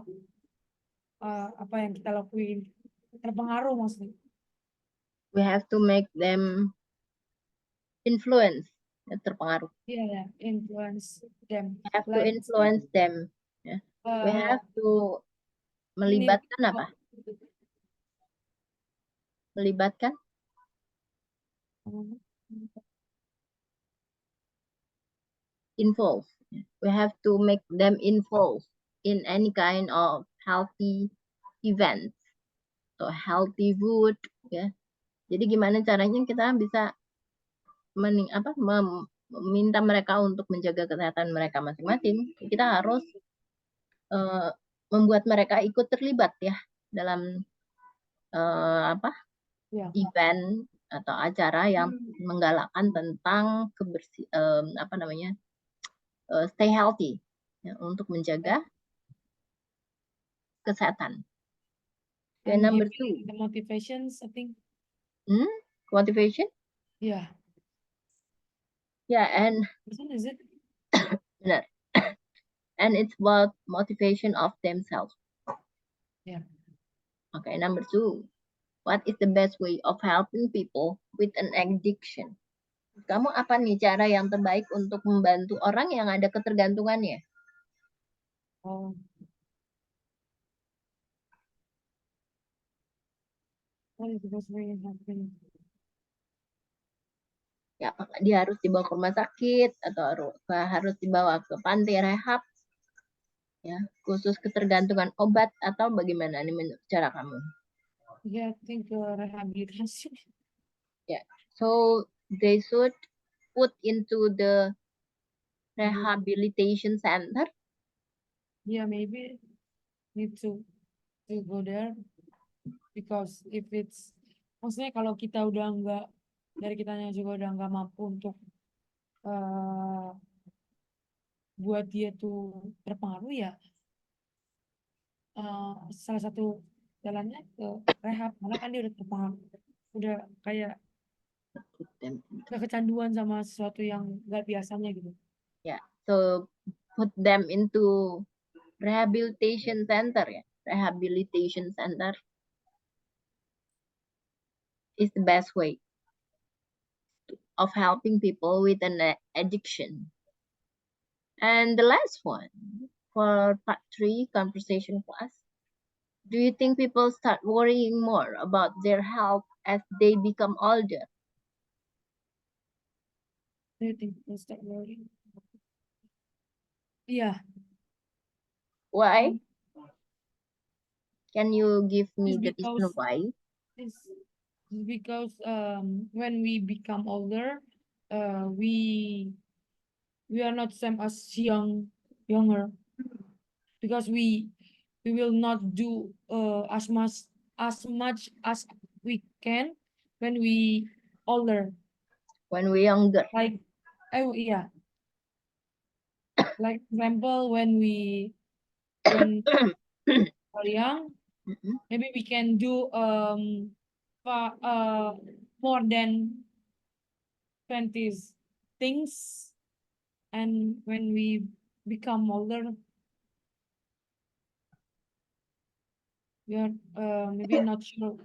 apa yang kita lakuin, terpengaruh maksudnya. We have to make them influence, terpengaruh. Iya ya, influence them. We have to Like influence them. Ya. We have to melibatkan apa? Melibatkan involve. We have to make them involved in any kind of healthy events atau healthy food ya. Jadi gimana caranya kita bisa meminta mereka untuk menjaga kesehatan mereka masing-masing. Kita harus membuat mereka ikut terlibat ya dalam event atau acara yang menggalakkan tentang stay healthy ya, untuk menjaga kesehatan. Okay, and number giving 2. the motivations, I think. Motivation? Yeah. Yeah, and Is it? benar. And it's about motivation of themselves. Yeah. Okay, number 2. What is the best way of helping people with an addiction? Kamu apa nih cara yang terbaik untuk membantu orang yang ada ketergantungannya? Oh. What is the best way of helping? Ya, apakah dia harus dibawa ke rumah sakit atau harus dibawa ke panti rehab? Ya, khusus ketergantungan obat atau bagaimana nih menurut cara kamu? Yeah, I think rehabilitasi. Yeah. So they should put into the rehabilitation center. Yeah, maybe need to go there because if it's maksudnya kalau kita udah nggak dari kitanya juga udah nggak mampu untuk buat dia tuh terpengaruh ya salah satu jalannya ke rehab malah kan dia udah terpengaruh udah kayak Put them into- udah kecanduan sama sesuatu yang nggak biasanya gitu. Yeah. So put them into rehabilitation center. Ya. Rehabilitation center is the best way of helping people with an addiction. And the last one for part 3 conversation class. Do you think people start worrying more about their health as they become older? Do you think people start worrying? Iya. Why? Can you give me It's the reason because why? it's because when we become older we are not same as younger because we will not do as much as we can when we older When we're younger. like oh yeah like example when we are young Mhm. maybe we can do more than 20 things and when we become older we are maybe not sure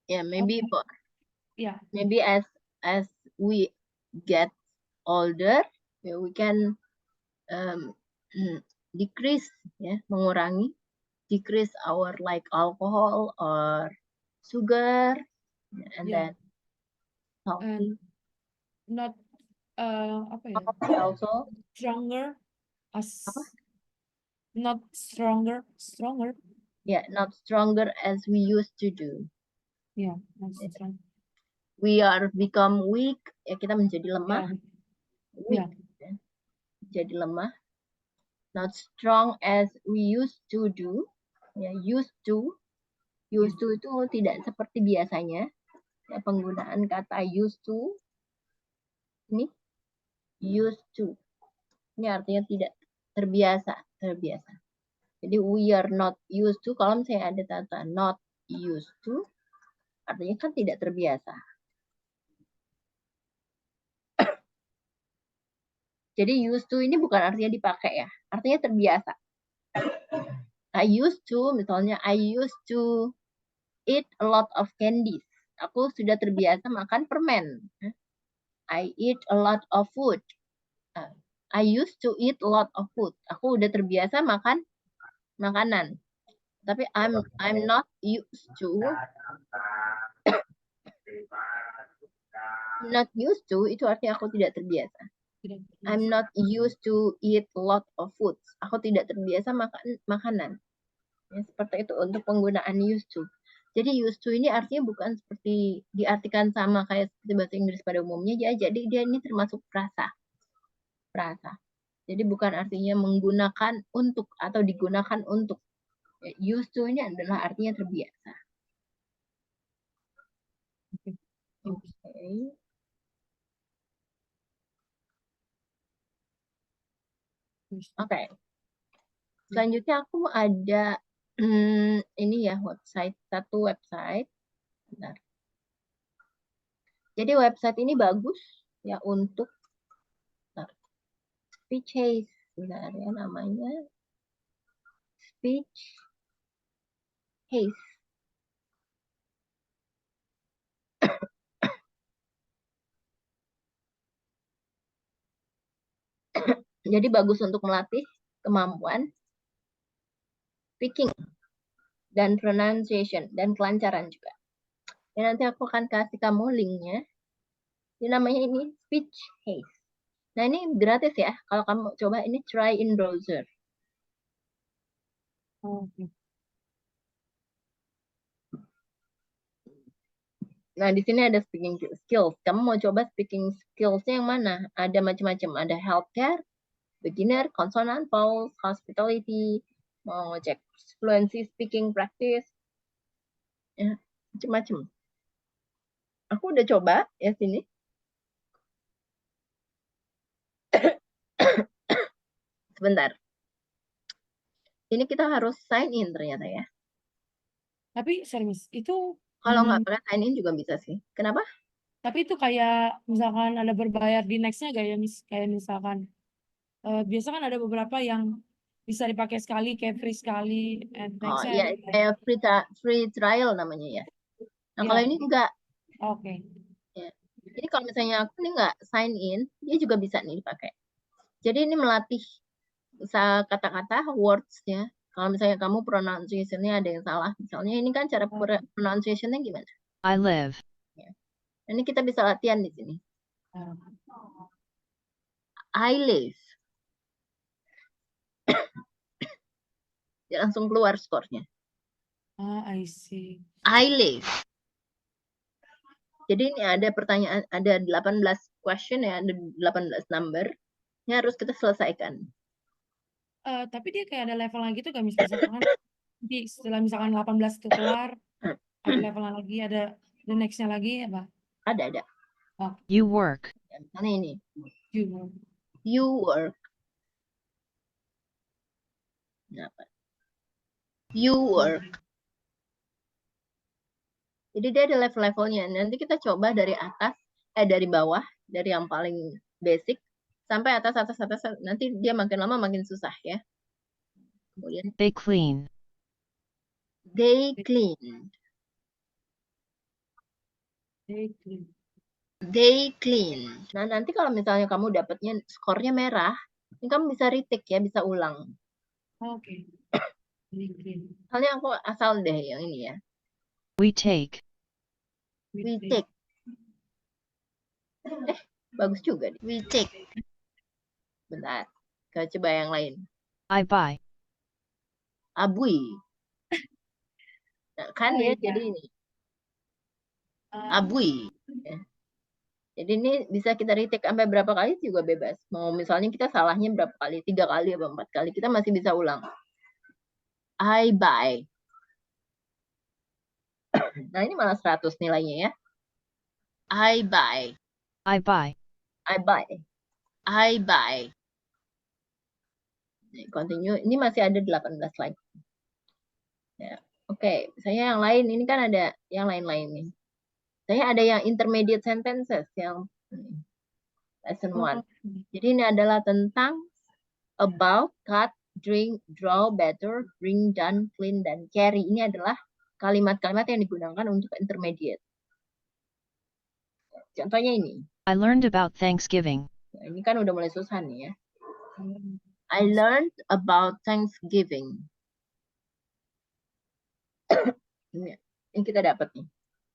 Yeah, maybe okay. but Yeah maybe as we get older, yeah, we can decrease, ya, mengurangi, decrease our like alcohol or sugar, and yeah then healthy and not apa ya also. stronger as Apa? not stronger Yeah, not stronger as we used to do. yeah not strong We are become weak, ya kita menjadi lemah, yeah weak, ya, jadi lemah. Not strong as we used to do, ya, used to itu tidak seperti biasanya. Ya, penggunaan kata used to ini used to ini artinya tidak terbiasa. Jadi we are not used to, kalau misalnya ada kata not used to artinya kan tidak terbiasa. Jadi used to ini bukan artinya dipakai ya, artinya terbiasa. I used to, misalnya I used to eat a lot of candies. Aku sudah terbiasa makan permen. I eat a lot of food. I used to eat a lot of food. Aku udah terbiasa makan makanan. Tapi I'm not used to. Not used to itu artinya aku tidak terbiasa. I'm not used to eat a lot of foods. Aku tidak terbiasa makan makanan. Ya, seperti itu untuk penggunaan used to. Jadi used to ini artinya bukan seperti diartikan sama kayak seperti bahasa Inggris pada umumnya. Jadi dia ini termasuk frasa. Jadi bukan artinya menggunakan untuk atau digunakan untuk. Used to ini adalah artinya terbiasa. Okay. Oke. Selanjutnya aku ada ini ya satu website. Bentar. Jadi website ini bagus ya untuk speech haze, bentar ya namanya speech haze. Jadi bagus untuk melatih kemampuan speaking dan pronunciation dan kelancaran juga. Ya, nanti aku akan kasih kamu linknya. Ini namanya ini Speech Haze. Nah, ini gratis ya. Kalau kamu coba ini try in browser. Oke. Nah, di sini ada speaking skills. Kamu mau coba speaking skills-nya yang mana? Ada macam-macam. Ada healthcare, beginner, consonant, vowels, hospitality, mau cek fluency speaking practice, ya, macam-macam. Aku udah coba ya sini. Sebentar. Ini kita harus sign in ternyata ya. Tapi serius, itu Kalau nggak pernah sign in juga bisa sih. Kenapa? tapi itu kayak misalkan ada berbayar di nextnya gak ya, kayak misalkan biasa kan ada beberapa yang bisa dipakai sekali, kayak free sekali, and Oh nextnya ya, ada kayak free trial namanya ya. Nah, ya. kalau ini enggak. Oke. Ya. Jadi kalau misalnya aku nih nggak sign in, dia juga bisa nih dipakai. Jadi ini melatih kata-kata, words-nya. Kalau misalnya kamu pronunciation-nya ada yang salah. Misalnya ini kan cara pronunciation-nya gimana? I live. Ya. Ini kita bisa latihan di sini. Ah, I live. Dia langsung keluar skornya. I see. I live. Jadi ini ada pertanyaan, ada 18 question ya, ada 18 number. Ini harus kita selesaikan. Tapi dia kayak ada levelnya gitu gak, misalkan nanti setelah misalkan 18 itu keluar, ada levelnya lagi, ada the next-nya lagi apa? Ada. You work. Misalnya ini. You. You work. Kenapa? You work. Jadi dia ada level-levelnya. Nanti kita coba dari atas, dari bawah, dari yang paling basic, sampai atas. Nanti dia makin lama makin susah ya. Kemudian, They clean. they clean. They clean. They clean. Nah, nanti kalau misalnya kamu dapatnya skornya merah, ini kamu bisa retake ya, bisa ulang. Oke. They clean. Misalnya aku asal deh yang ini ya. We take. We take. Bagus juga. We take. Bentar. Kita coba yang lain. I buy. Abui. Nah, kan Oh, ya, iya. jadi ini. Ah, Abui. Ya. Jadi ini bisa kita retake sampai berapa kali juga bebas. Mau misalnya kita salahnya berapa kali, 3 kali atau 4 kali, kita masih bisa ulang. I buy. Nah ini malah 100 nilainya ya. I buy. I buy. I buy. I buy. Continue. Ini masih ada 18 lagi. Ya. Oke, saya yang lain. Ini kan ada yang lain-lain nih. Saya ada yang intermediate sentences yang lesson 1. Jadi ini adalah tentang about, cut, drink, draw, better, bring, done, clean, dan carry. Ini adalah kalimat-kalimat yang digunakan untuk intermediate. Contohnya ini. I learned about Thanksgiving. Nah, ini kan udah mulai susah nih ya. I learned about Thanksgiving. Ini kita dapat nih.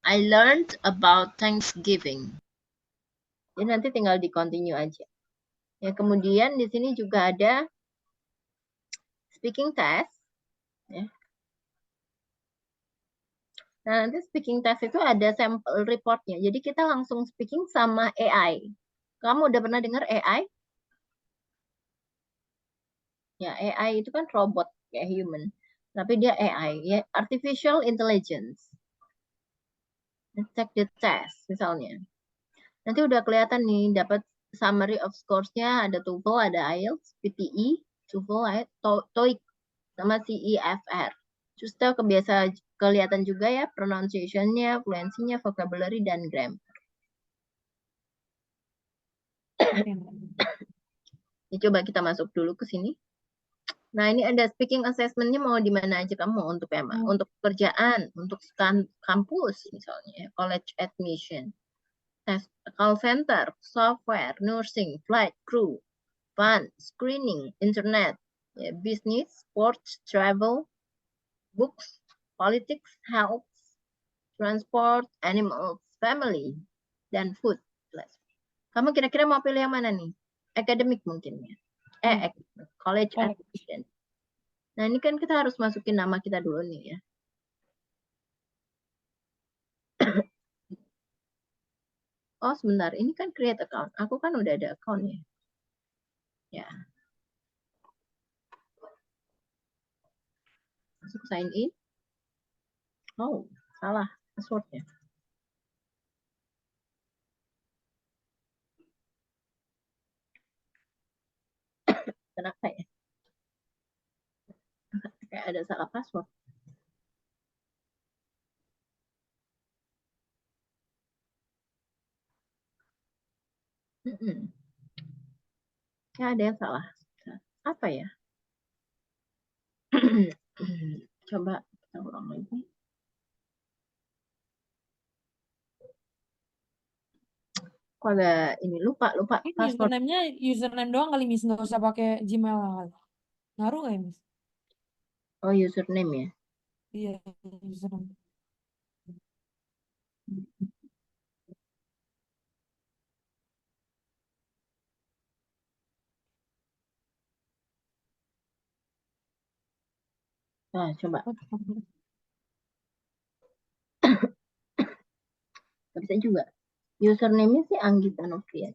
I learned about Thanksgiving. Jadi nanti tinggal di continue aja. Ya, kemudian di sini juga ada speaking test. Ya. Nah, nanti speaking test itu ada sampel reportnya. Jadi kita langsung speaking sama AI. Kamu udah pernah dengar AI? Ya, AI itu kan robot kayak human. Tapi dia AI, ya, artificial intelligence. Check the test misalnya. Nanti udah kelihatan nih, dapat summary of scores-nya, ada TOEFL, ada IELTS, PTE, TOEFL, TOEIC, sama CEFR. Terus kelihatan juga ya pronunciation-nya, fluency-nya, vocabulary, dan grammar. Ini coba kita masuk dulu ke sini. Nah, ini ada speaking assessment-nya mau di mana aja kamu untuk untuk pekerjaan, untuk kampus misalnya, college admission, call center, software, nursing, flight crew, fund, screening, internet, ya, business, sports, travel, books, politics, health, transport, animals, family, dan food. Kamu kira-kira mau pilih yang mana nih? Academic mungkin ya? College College. admission. Nah, ini kan kita harus masukin nama kita dulu nih ya. Oh, sebentar. Ini kan create account. Aku kan udah ada account ya. Ya. Masuk sign in. Oh, salah passwordnya. Kenapa ya? Kayak ada salah password. Ya, ada yang salah. Apa ya? Coba kita ulang lagi. Kok ada ini lupa Ini password. username-nya username doang kali Miss, nggak usah pakai Gmail kali. Ngaruh nggak ya Miss? Oh, username ya. Iya, username. Nah, coba. Gak bisa juga. Username-nya sih Anggita Novia.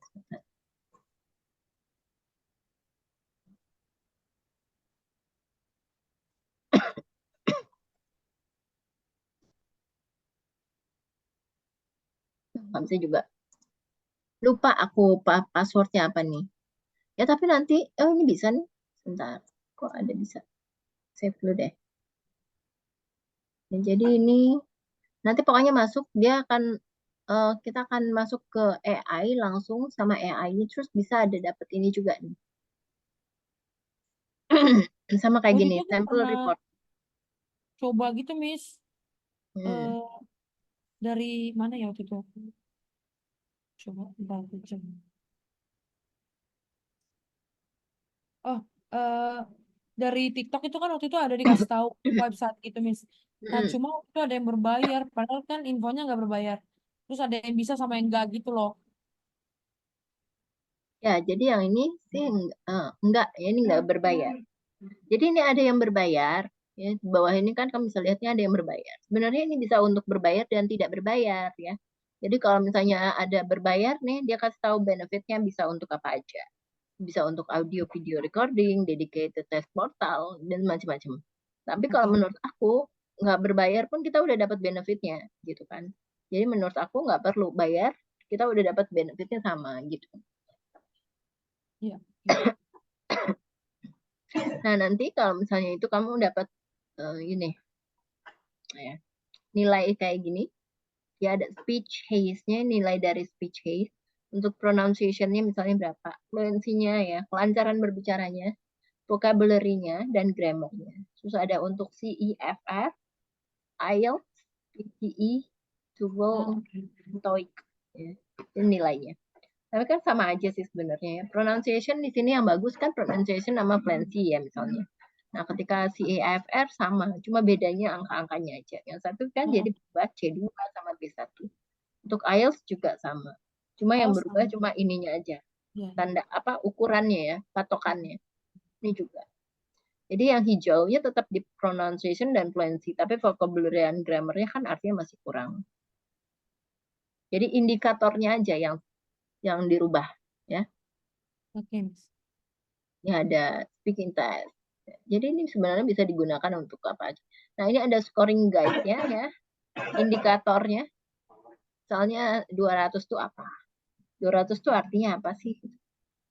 Gak bisa juga. Lupa aku passwordnya apa nih. Ya tapi nanti, oh ini bisa nih. Sebentar. Kok ada bisa? Save dulu deh. Ya, jadi ini nanti pokoknya masuk, dia akan kita akan masuk ke AI langsung sama AI ini, terus bisa ada dapat ini juga nih. Sama kayak Waktu gini, itu aku sample pernah report. coba gitu Miss. Hmm. Dari mana ya waktu itu? Coba bentar aku cek. Oh, dari TikTok itu kan waktu itu ada dikasih tahu website gitu Miss. Nah, Hmm. cuma waktu itu ada yang berbayar, padahal kan infonya nggak berbayar. Terus ada yang bisa sama yang enggak gitu loh. Ya, jadi yang ini sih enggak, ya ini enggak berbayar. Jadi ini ada yang berbayar, ya di bawah ini kan kamu bisa lihatnya ada yang berbayar. Sebenarnya ini bisa untuk berbayar dan tidak berbayar ya. Jadi kalau misalnya ada berbayar nih, dia kasih tahu benefitnya bisa untuk apa aja. Bisa untuk audio video recording, dedicated test portal, dan macam-macam. Tapi kalau Oke. menurut aku nggak berbayar pun kita udah dapat benefitnya gitu kan. Jadi menurut aku nggak perlu bayar, kita udah dapat benefitnya sama gitu. Iya. Nah nanti kalau misalnya itu kamu dapat ini ya, nilai kayak gini, ya ada speech haze-nya, nilai dari speech haze. Untuk pronunciation-nya misalnya berapa, fluency-nya ya, kelancaran berbicaranya, vocabulary-nya, dan grammar-nya. Terus ada untuk CEFR, IELTS, PTE, TOEFL, Oke. TOEIC, ya, ini nilainya. Tapi kan sama aja sih sebenarnya ya. Pronunciation di sini yang bagus kan pronunciation sama fluency ya misalnya. Nah, ketika CEFR sama, cuma bedanya angka-angkanya aja. Yang satu kan jadi berubah C2 sama B1. Untuk IELTS juga sama. Cuma yang Oh, berubah sama. cuma ininya aja. Iya. Tanda apa ukurannya ya, patokannya. Ini juga. Jadi yang hijaunya tetap di pronunciation dan fluency, tapi vocabulary dan grammarnya kan artinya masih kurang. Jadi indikatornya aja yang dirubah ya. Oke, Miss. Ini ada speaking test. Jadi ini sebenarnya bisa digunakan untuk apa aja. Nah, ini ada scoring guide-nya ya, indikatornya. Misalnya 200 itu apa? 200 itu artinya apa sih?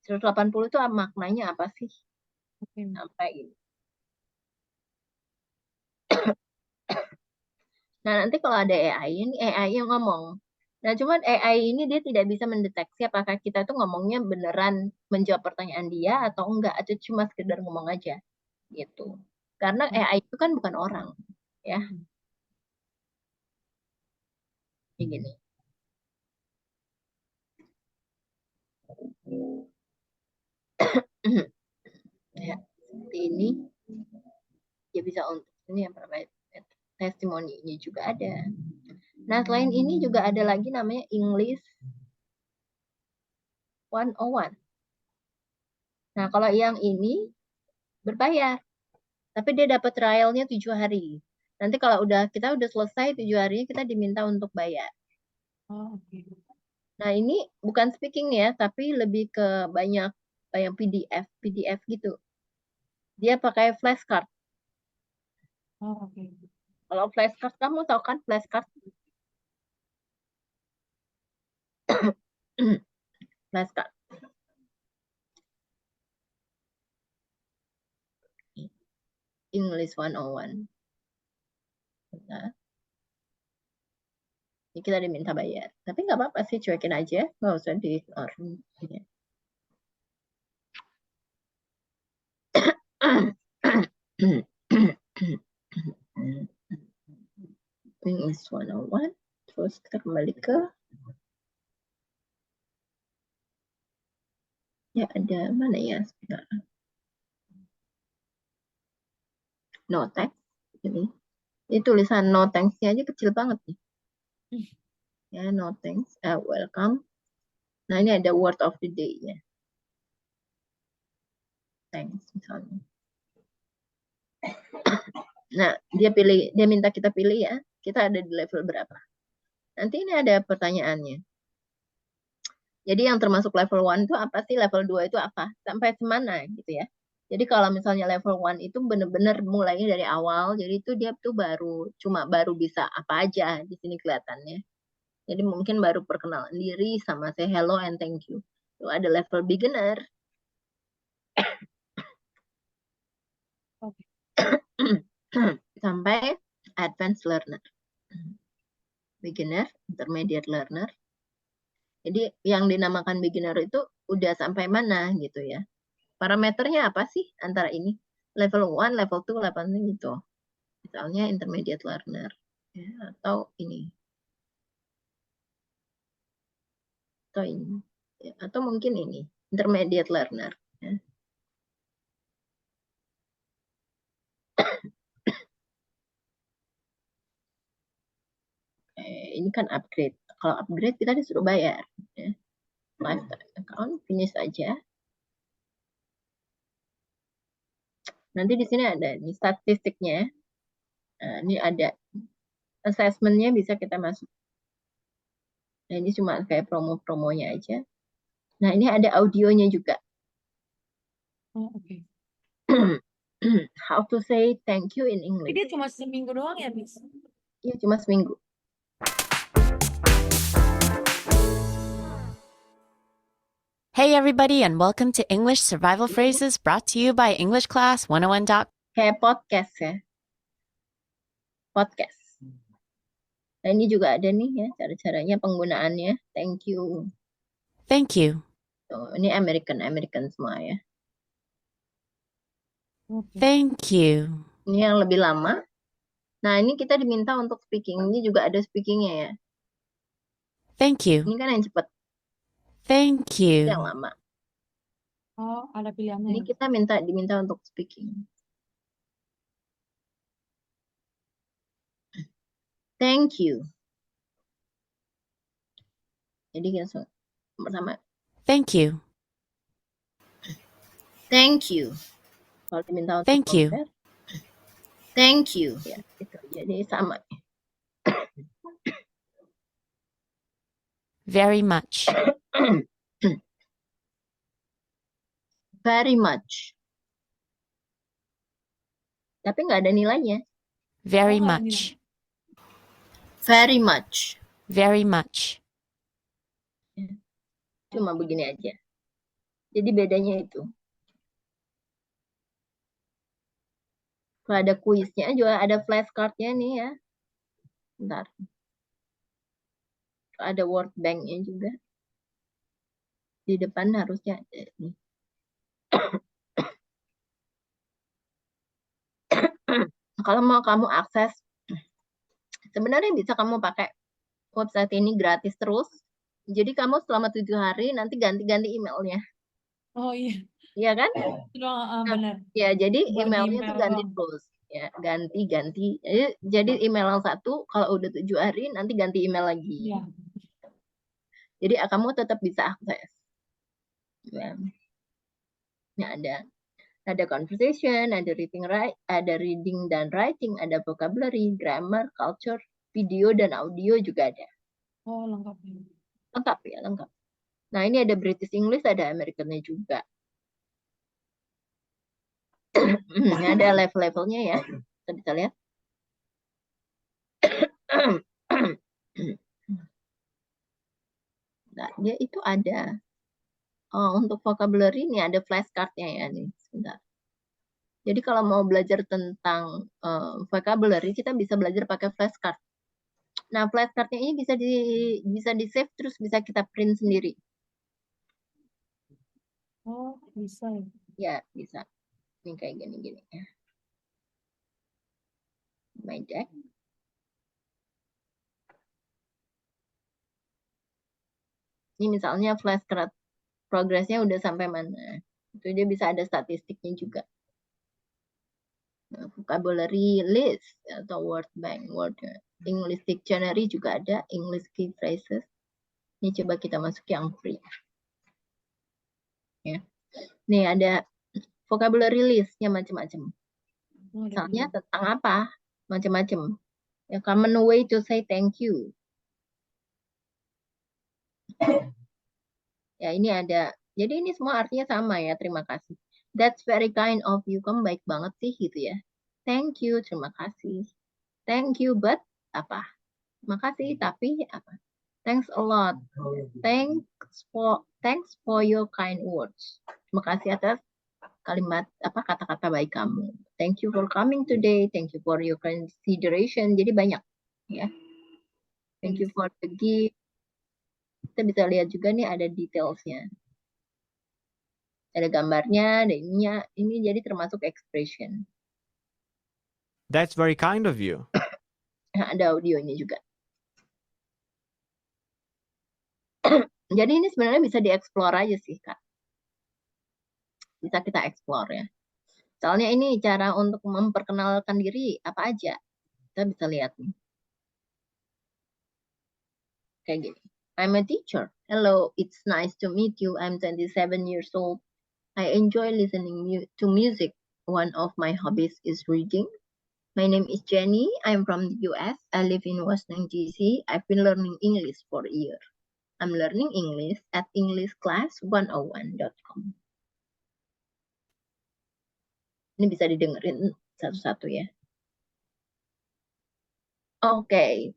180 itu maknanya apa sih? Oke, Miss. Sampai ini. Nah, nanti kalau ada AI, ini AI yang ngomong. Nah, cuman AI ini dia tidak bisa mendeteksi apakah kita tuh ngomongnya beneran menjawab pertanyaan dia atau enggak, atau cuma sekedar ngomong aja gitu. Karena AI itu kan bukan orang, ya. Kayak gini. Ya, seperti ini. Ya bisa untuk ini yang provide testimoninya juga ada. Nah, selain ini juga ada lagi namanya English 101. Nah, kalau yang ini berbayar, tapi dia dapat trialnya 7 hari. Nanti kalau kita udah selesai 7 harinya, kita diminta untuk bayar. Oh, oke. Nah, ini bukan speaking ya, tapi lebih ke banyak PDF gitu. Dia pakai flashcard. Oh, oke. Kalau flashcard, kamu tahu kan flashcard? Flashcard. English 101. Nah, ini kita diminta bayar. Tapi nggak apa-apa sih, cuekin aja. Nggak usah di-ignore. English 101. Terus kita kembali ke ya ada mana ya sebentar. No thanks. Ini tulisan no thanks-nya aja kecil banget nih. Ya, no thanks. Welcome. Nah, ini ada word of the day-nya. Thanks misalnya. Nah, dia minta kita pilih ya. Kita ada di level berapa. Nanti ini ada pertanyaannya. Jadi yang termasuk level 1 itu apa sih? Level 2 itu apa? Sampai semana gitu ya. Jadi kalau misalnya level 1 itu benar-benar mulainya dari awal. Jadi itu dia tuh baru bisa apa aja di sini kelihatannya. Jadi mungkin baru perkenalan diri sama say hello and thank you. Itu ada level beginner. Oke. Sampai advanced learner. Beginner, intermediate learner. Jadi yang dinamakan beginner itu udah sampai mana gitu ya. Parameternya apa sih antara ini? Level 1, level 2, level 3 gitu. Misalnya intermediate learner. Ya, atau ini. Atau ini. Ya, atau mungkin ini. Intermediate learner. Ya. Ini kan upgrade. Kalau upgrade kita disuruh bayar. Ya. Lifetime account, finish aja. Nanti di sini ada nih statistiknya. Nah, ini ada assessment-nya bisa kita masuk. Nah, ini cuma kayak promo-promonya aja. Nah, ini ada audionya juga. Oh, oke. How to say thank you in Jadi English. dia cuma seminggu doang ya, Miss? Iya, cuma seminggu. Hey, everybody, and welcome to English Survival Phrases brought to you by EnglishClass101.com. Kayak podcast ya. Podcast. Nah, ini juga ada nih ya cara-caranya penggunaannya. Thank you. Thank you. Tuh, ini American semua ya. Oke. Thank you. Ini yang lebih lama. Nah, ini kita diminta untuk speaking. Ini juga ada speakingnya ya. Thank you. Ini kan yang cepat, Thank ini yang you. lama. Oh, ada pilihannya Ini ya? kita diminta untuk speaking. Thank you. Jadi langsung pertama, Thank you. thank you. Kalau diminta untuk Thank you. compare, thank you. Ya, gitu. Jadi sama. Very much. Very much. Tapi nggak ada nilainya. Very Oh, nggak ada much. Very much. Very much. Cuma begini aja. Jadi bedanya itu. Kalau ada kuisnya juga ada flashcardnya nih ya. Bentar. Ada word bank-nya juga. Di depan harusnya ada nih. Kalau mau kamu akses, sebenarnya bisa kamu pakai website ini gratis terus. Jadi kamu selama 7 hari nanti ganti-ganti emailnya. Oh iya, Iya kan? itu doang, Nah, benar. ya, jadi Bagi emailnya tuh email ganti doang. terus. Ya, ganti. Jadi email yang satu, kalau udah 7 hari, nanti ganti email lagi. Iya. Jadi kamu tetap bisa akses. Ya. Ya, ada conversation, ada reading dan writing, ada vocabulary, grammar, culture, video dan audio juga ada. Oh, lengkap. Lengkap ya, lengkap. Nah, ini ada British English, ada Americannya juga. Ada level-levelnya ya. Kita bisa lihat. Nah, dia itu ada. Untuk vocabulary ini ada flashcardnya ya nih. Sebentar. Jadi kalau mau belajar tentang vocabulary, kita bisa belajar pakai flashcard. Nah, flashcardnya ini bisa di save terus bisa kita print sendiri. Oh, bisa ya. Ya, bisa. Ini kayak gini-gini ya. My deck. Ini misalnya flashcard progresnya udah sampai mana. Itu dia bisa ada statistiknya juga. Nah, vocabulary list atau word bank, word English dictionary juga ada, English key phrases. Ini coba kita masuk yang free. Ya. Nih ada vocabulary listnya macam-macam. Oh, ada Misalnya dua. tentang apa? Macam-macam. Ya, common way to say thank you. Ya, ini ada. Jadi ini semua artinya sama ya, terima kasih. That's very kind of you. Kamu baik banget sih gitu ya. Thank you, terima kasih. Thank you, but apa? Makasih, tapi apa? Thanks a lot. Thanks for your kind words. Terima kasih atas kalimat kata-kata baik kamu. Thank you for coming today. Thank you for your consideration. Jadi banyak ya. Thank you for the gift. Kita bisa lihat juga nih ada detailsnya. Ada gambarnya, ada ininya. Ini jadi termasuk expression. That's very kind of you. Nah, ada audionya juga. Jadi ini sebenarnya bisa dieksplor aja sih, Kak. Bisa kita explore ya. Soalnya ini cara untuk memperkenalkan diri apa aja. Kita bisa lihat nih. Kayak gini. I'm a teacher. Hello, it's nice to meet you. I'm 27 years old. I enjoy listening to music. One of my hobbies is reading. My name is Jenny. I'm from the US. I live in Washington, D.C. I've been learning English for a year. I'm learning English at EnglishClass101.com. Ini bisa didengerin satu-satu ya. Oke.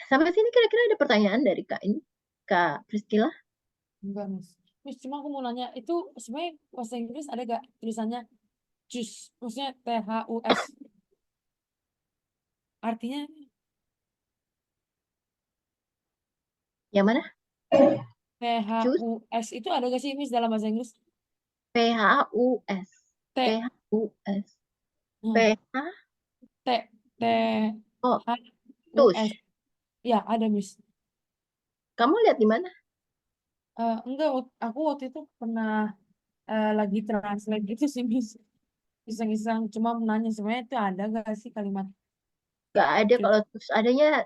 Sampai sini kira-kira ada pertanyaan dari Kak ini? Kak Priscilla? Enggak, Miss. Miss, cuma aku mau nanya, itu sebenarnya bahasa Inggris ada gak tulisannya jus? Maksudnya THUS. Artinya Yang mana? THUS itu ada gak sih, Miss, dalam bahasa Inggris? PHUS. T, PHUS. nah, PH. T, T, Oh, H, U, tush. S. Ya, ada, Miss. Kamu lihat di mana? Enggak, aku waktu itu pernah lagi translate gitu sih, Miss. Iseng-iseng, cuma menanya sebenarnya itu ada gak sih kalimat Gak ada jus? kalau tush. Adanya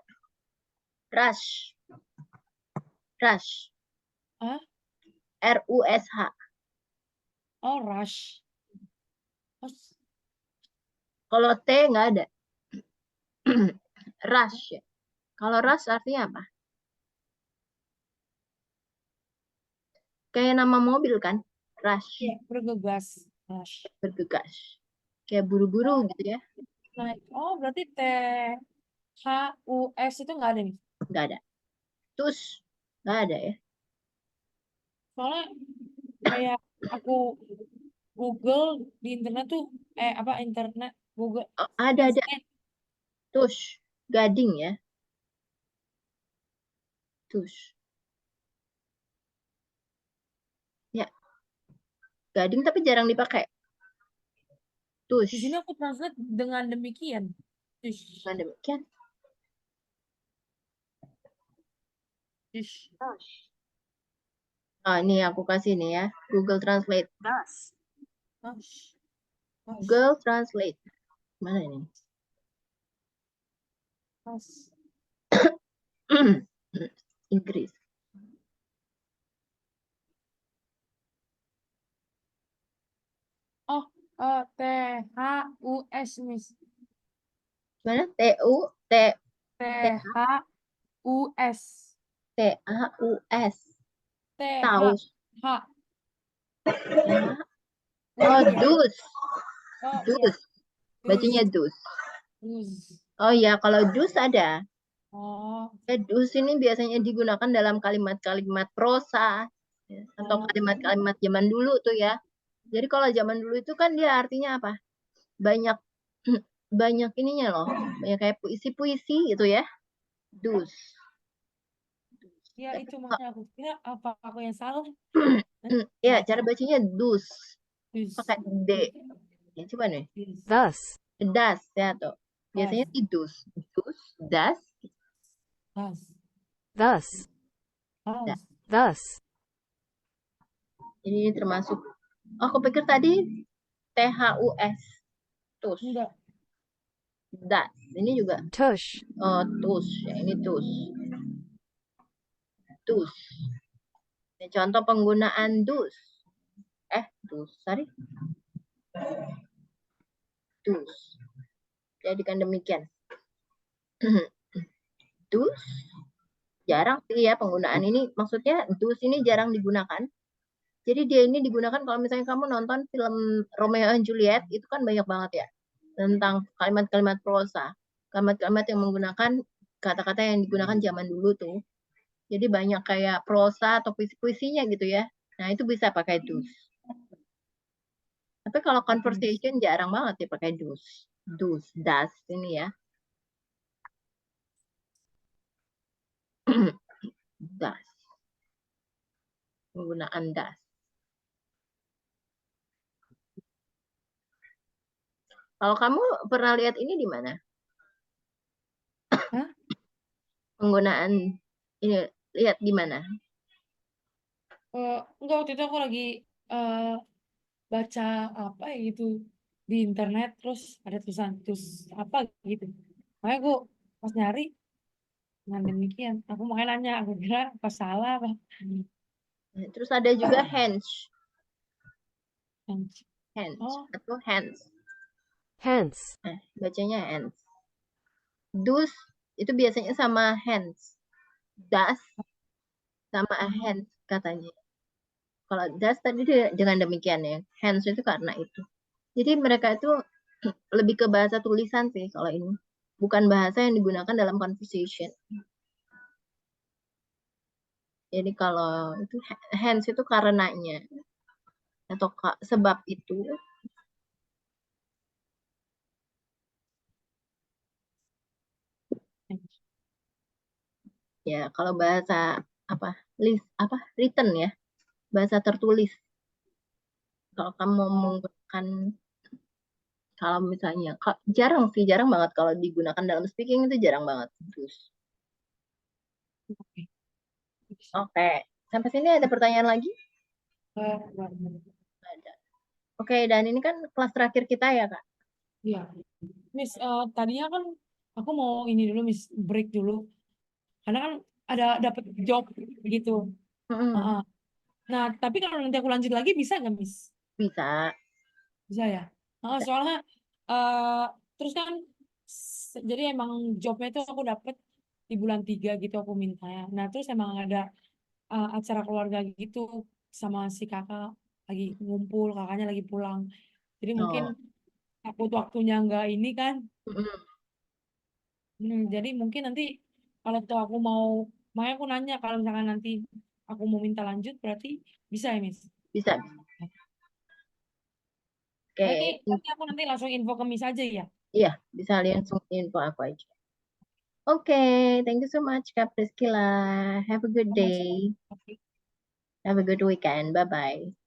rush. Rush. Ah, RUSH. oh, rush. Oh, Kalau T nggak ada. Rush ya. Kalau rush artinya apa? Kayak nama mobil kan? Rush. iya, bergegas. Rush. Bergegas. Kayak buru-buru gitu ya. Nah, oh, berarti THUS itu nggak ada nih. Nggak ada. Tush. Nggak ada ya. Soalnya kayak aku Google di internet tuh, internet Google. Oh, ada. Tush. Gading ya. Tush. Ya. Gading tapi jarang dipakai. Tush. Di sini aku translate dengan demikian. Tush. Dengan demikian. Tush. Ini aku kasih nih ya. Google Translate. Tush. Tush. Google Translate. Mana ini? Pas. Inggris. Oh, THUS, Miss. Mana? THUS. THUS. THUS. TH. Taus. H. Oh, dus. Oh, iya. Dus. Bacanya dus. Dus. Oh ya, kalau dus ada. Oh, Ya, dus ini biasanya digunakan dalam kalimat-kalimat prosa ya, atau kalimat-kalimat zaman dulu tuh ya. Jadi kalau zaman dulu itu kan dia artinya apa? Banyak banyak ininya loh. Banyak kayak puisi-puisi gitu ya. Dus. ya itu makanya aku kira apa aku yang salah. Ya, cara bacanya dus. Dus. Pakai D. Ya, coba nih. Dus. Thus. Das ya tuh. Biasanya sih dus. Dus, das. Das. Thus. Das. Thus. Ini termasuk. Oh, aku pikir tadi THUS. Tus. Enggak. Das. Ini juga. Tush. Oh, tus. Ya, ini tus. Dus. Ini contoh penggunaan dus. Dus. Sorry. Dus. Jadikan demikian. Dus. Jarang sih ya penggunaan ini. Maksudnya dus ini jarang digunakan. Jadi dia ini digunakan kalau misalnya kamu nonton film Romeo and Juliet. Itu kan banyak banget ya. Tentang kalimat-kalimat prosa. Kalimat-kalimat yang menggunakan kata-kata yang digunakan zaman dulu tuh. Jadi banyak kayak prosa atau puisi-puisinya gitu ya. Nah, itu bisa pakai dus. Tapi kalau conversation jarang banget dipakai dus. Dus, das ini ya. Das. Penggunaan das. Kalau kamu pernah lihat ini di mana? Hah? Penggunaan ini lihat di mana? Enggak, waktu itu aku lagi baca apa ya gitu di internet, terus ada tulisan terus apa gitu. Makanya aku pas nyari dengan demikian, aku makanya nanya, aku kira apa salah apa. Terus ada juga hands. Hands Oh, atau hands. Hence. Bacanya hands. Dus itu biasanya sama hands. Das sama hands katanya. Kalau das tadi dengan demikian ya. Hands itu karena itu. Jadi mereka itu lebih ke bahasa tulisan sih kalau ini. Bukan bahasa yang digunakan dalam conversation. Jadi kalau itu hands itu karenanya. Atau sebab itu. Ya, kalau bahasa written ya. Bahasa tertulis. Kalau kamu menggunakan kalau misalnya jarang banget kalau digunakan dalam speaking itu jarang banget. Oke. Sampai sini ada pertanyaan lagi? Ada. Oke, dan ini kan kelas terakhir kita ya, Kak? iya. Miss, tadinya kan aku mau ini dulu, Miss, break dulu. Karena kan ada dapat job gitu. Mm-mm. Nah, tapi kalau nanti aku lanjut lagi bisa nggak, Miss? Bisa. Bisa ya? Soalnya terus kan jadi emang jobnya itu aku dapet di bulan 3 gitu aku minta ya. Nah, terus emang ada acara keluarga gitu sama si kakak lagi ngumpul, kakaknya lagi pulang. Jadi mungkin takut waktunya nggak ini kan. Jadi mungkin nanti kalau tuh aku mau, makanya aku nanya kalau misalkan nanti aku mau minta lanjut berarti bisa ya, Miss? Bisa. Oke. Berarti aku nanti langsung info ke Miss aja ya? Iya, bisa langsung info aku aja. Oke, thank you so much, Kak Priscilla. Have a good day. Oke. Have a good weekend. Bye-bye.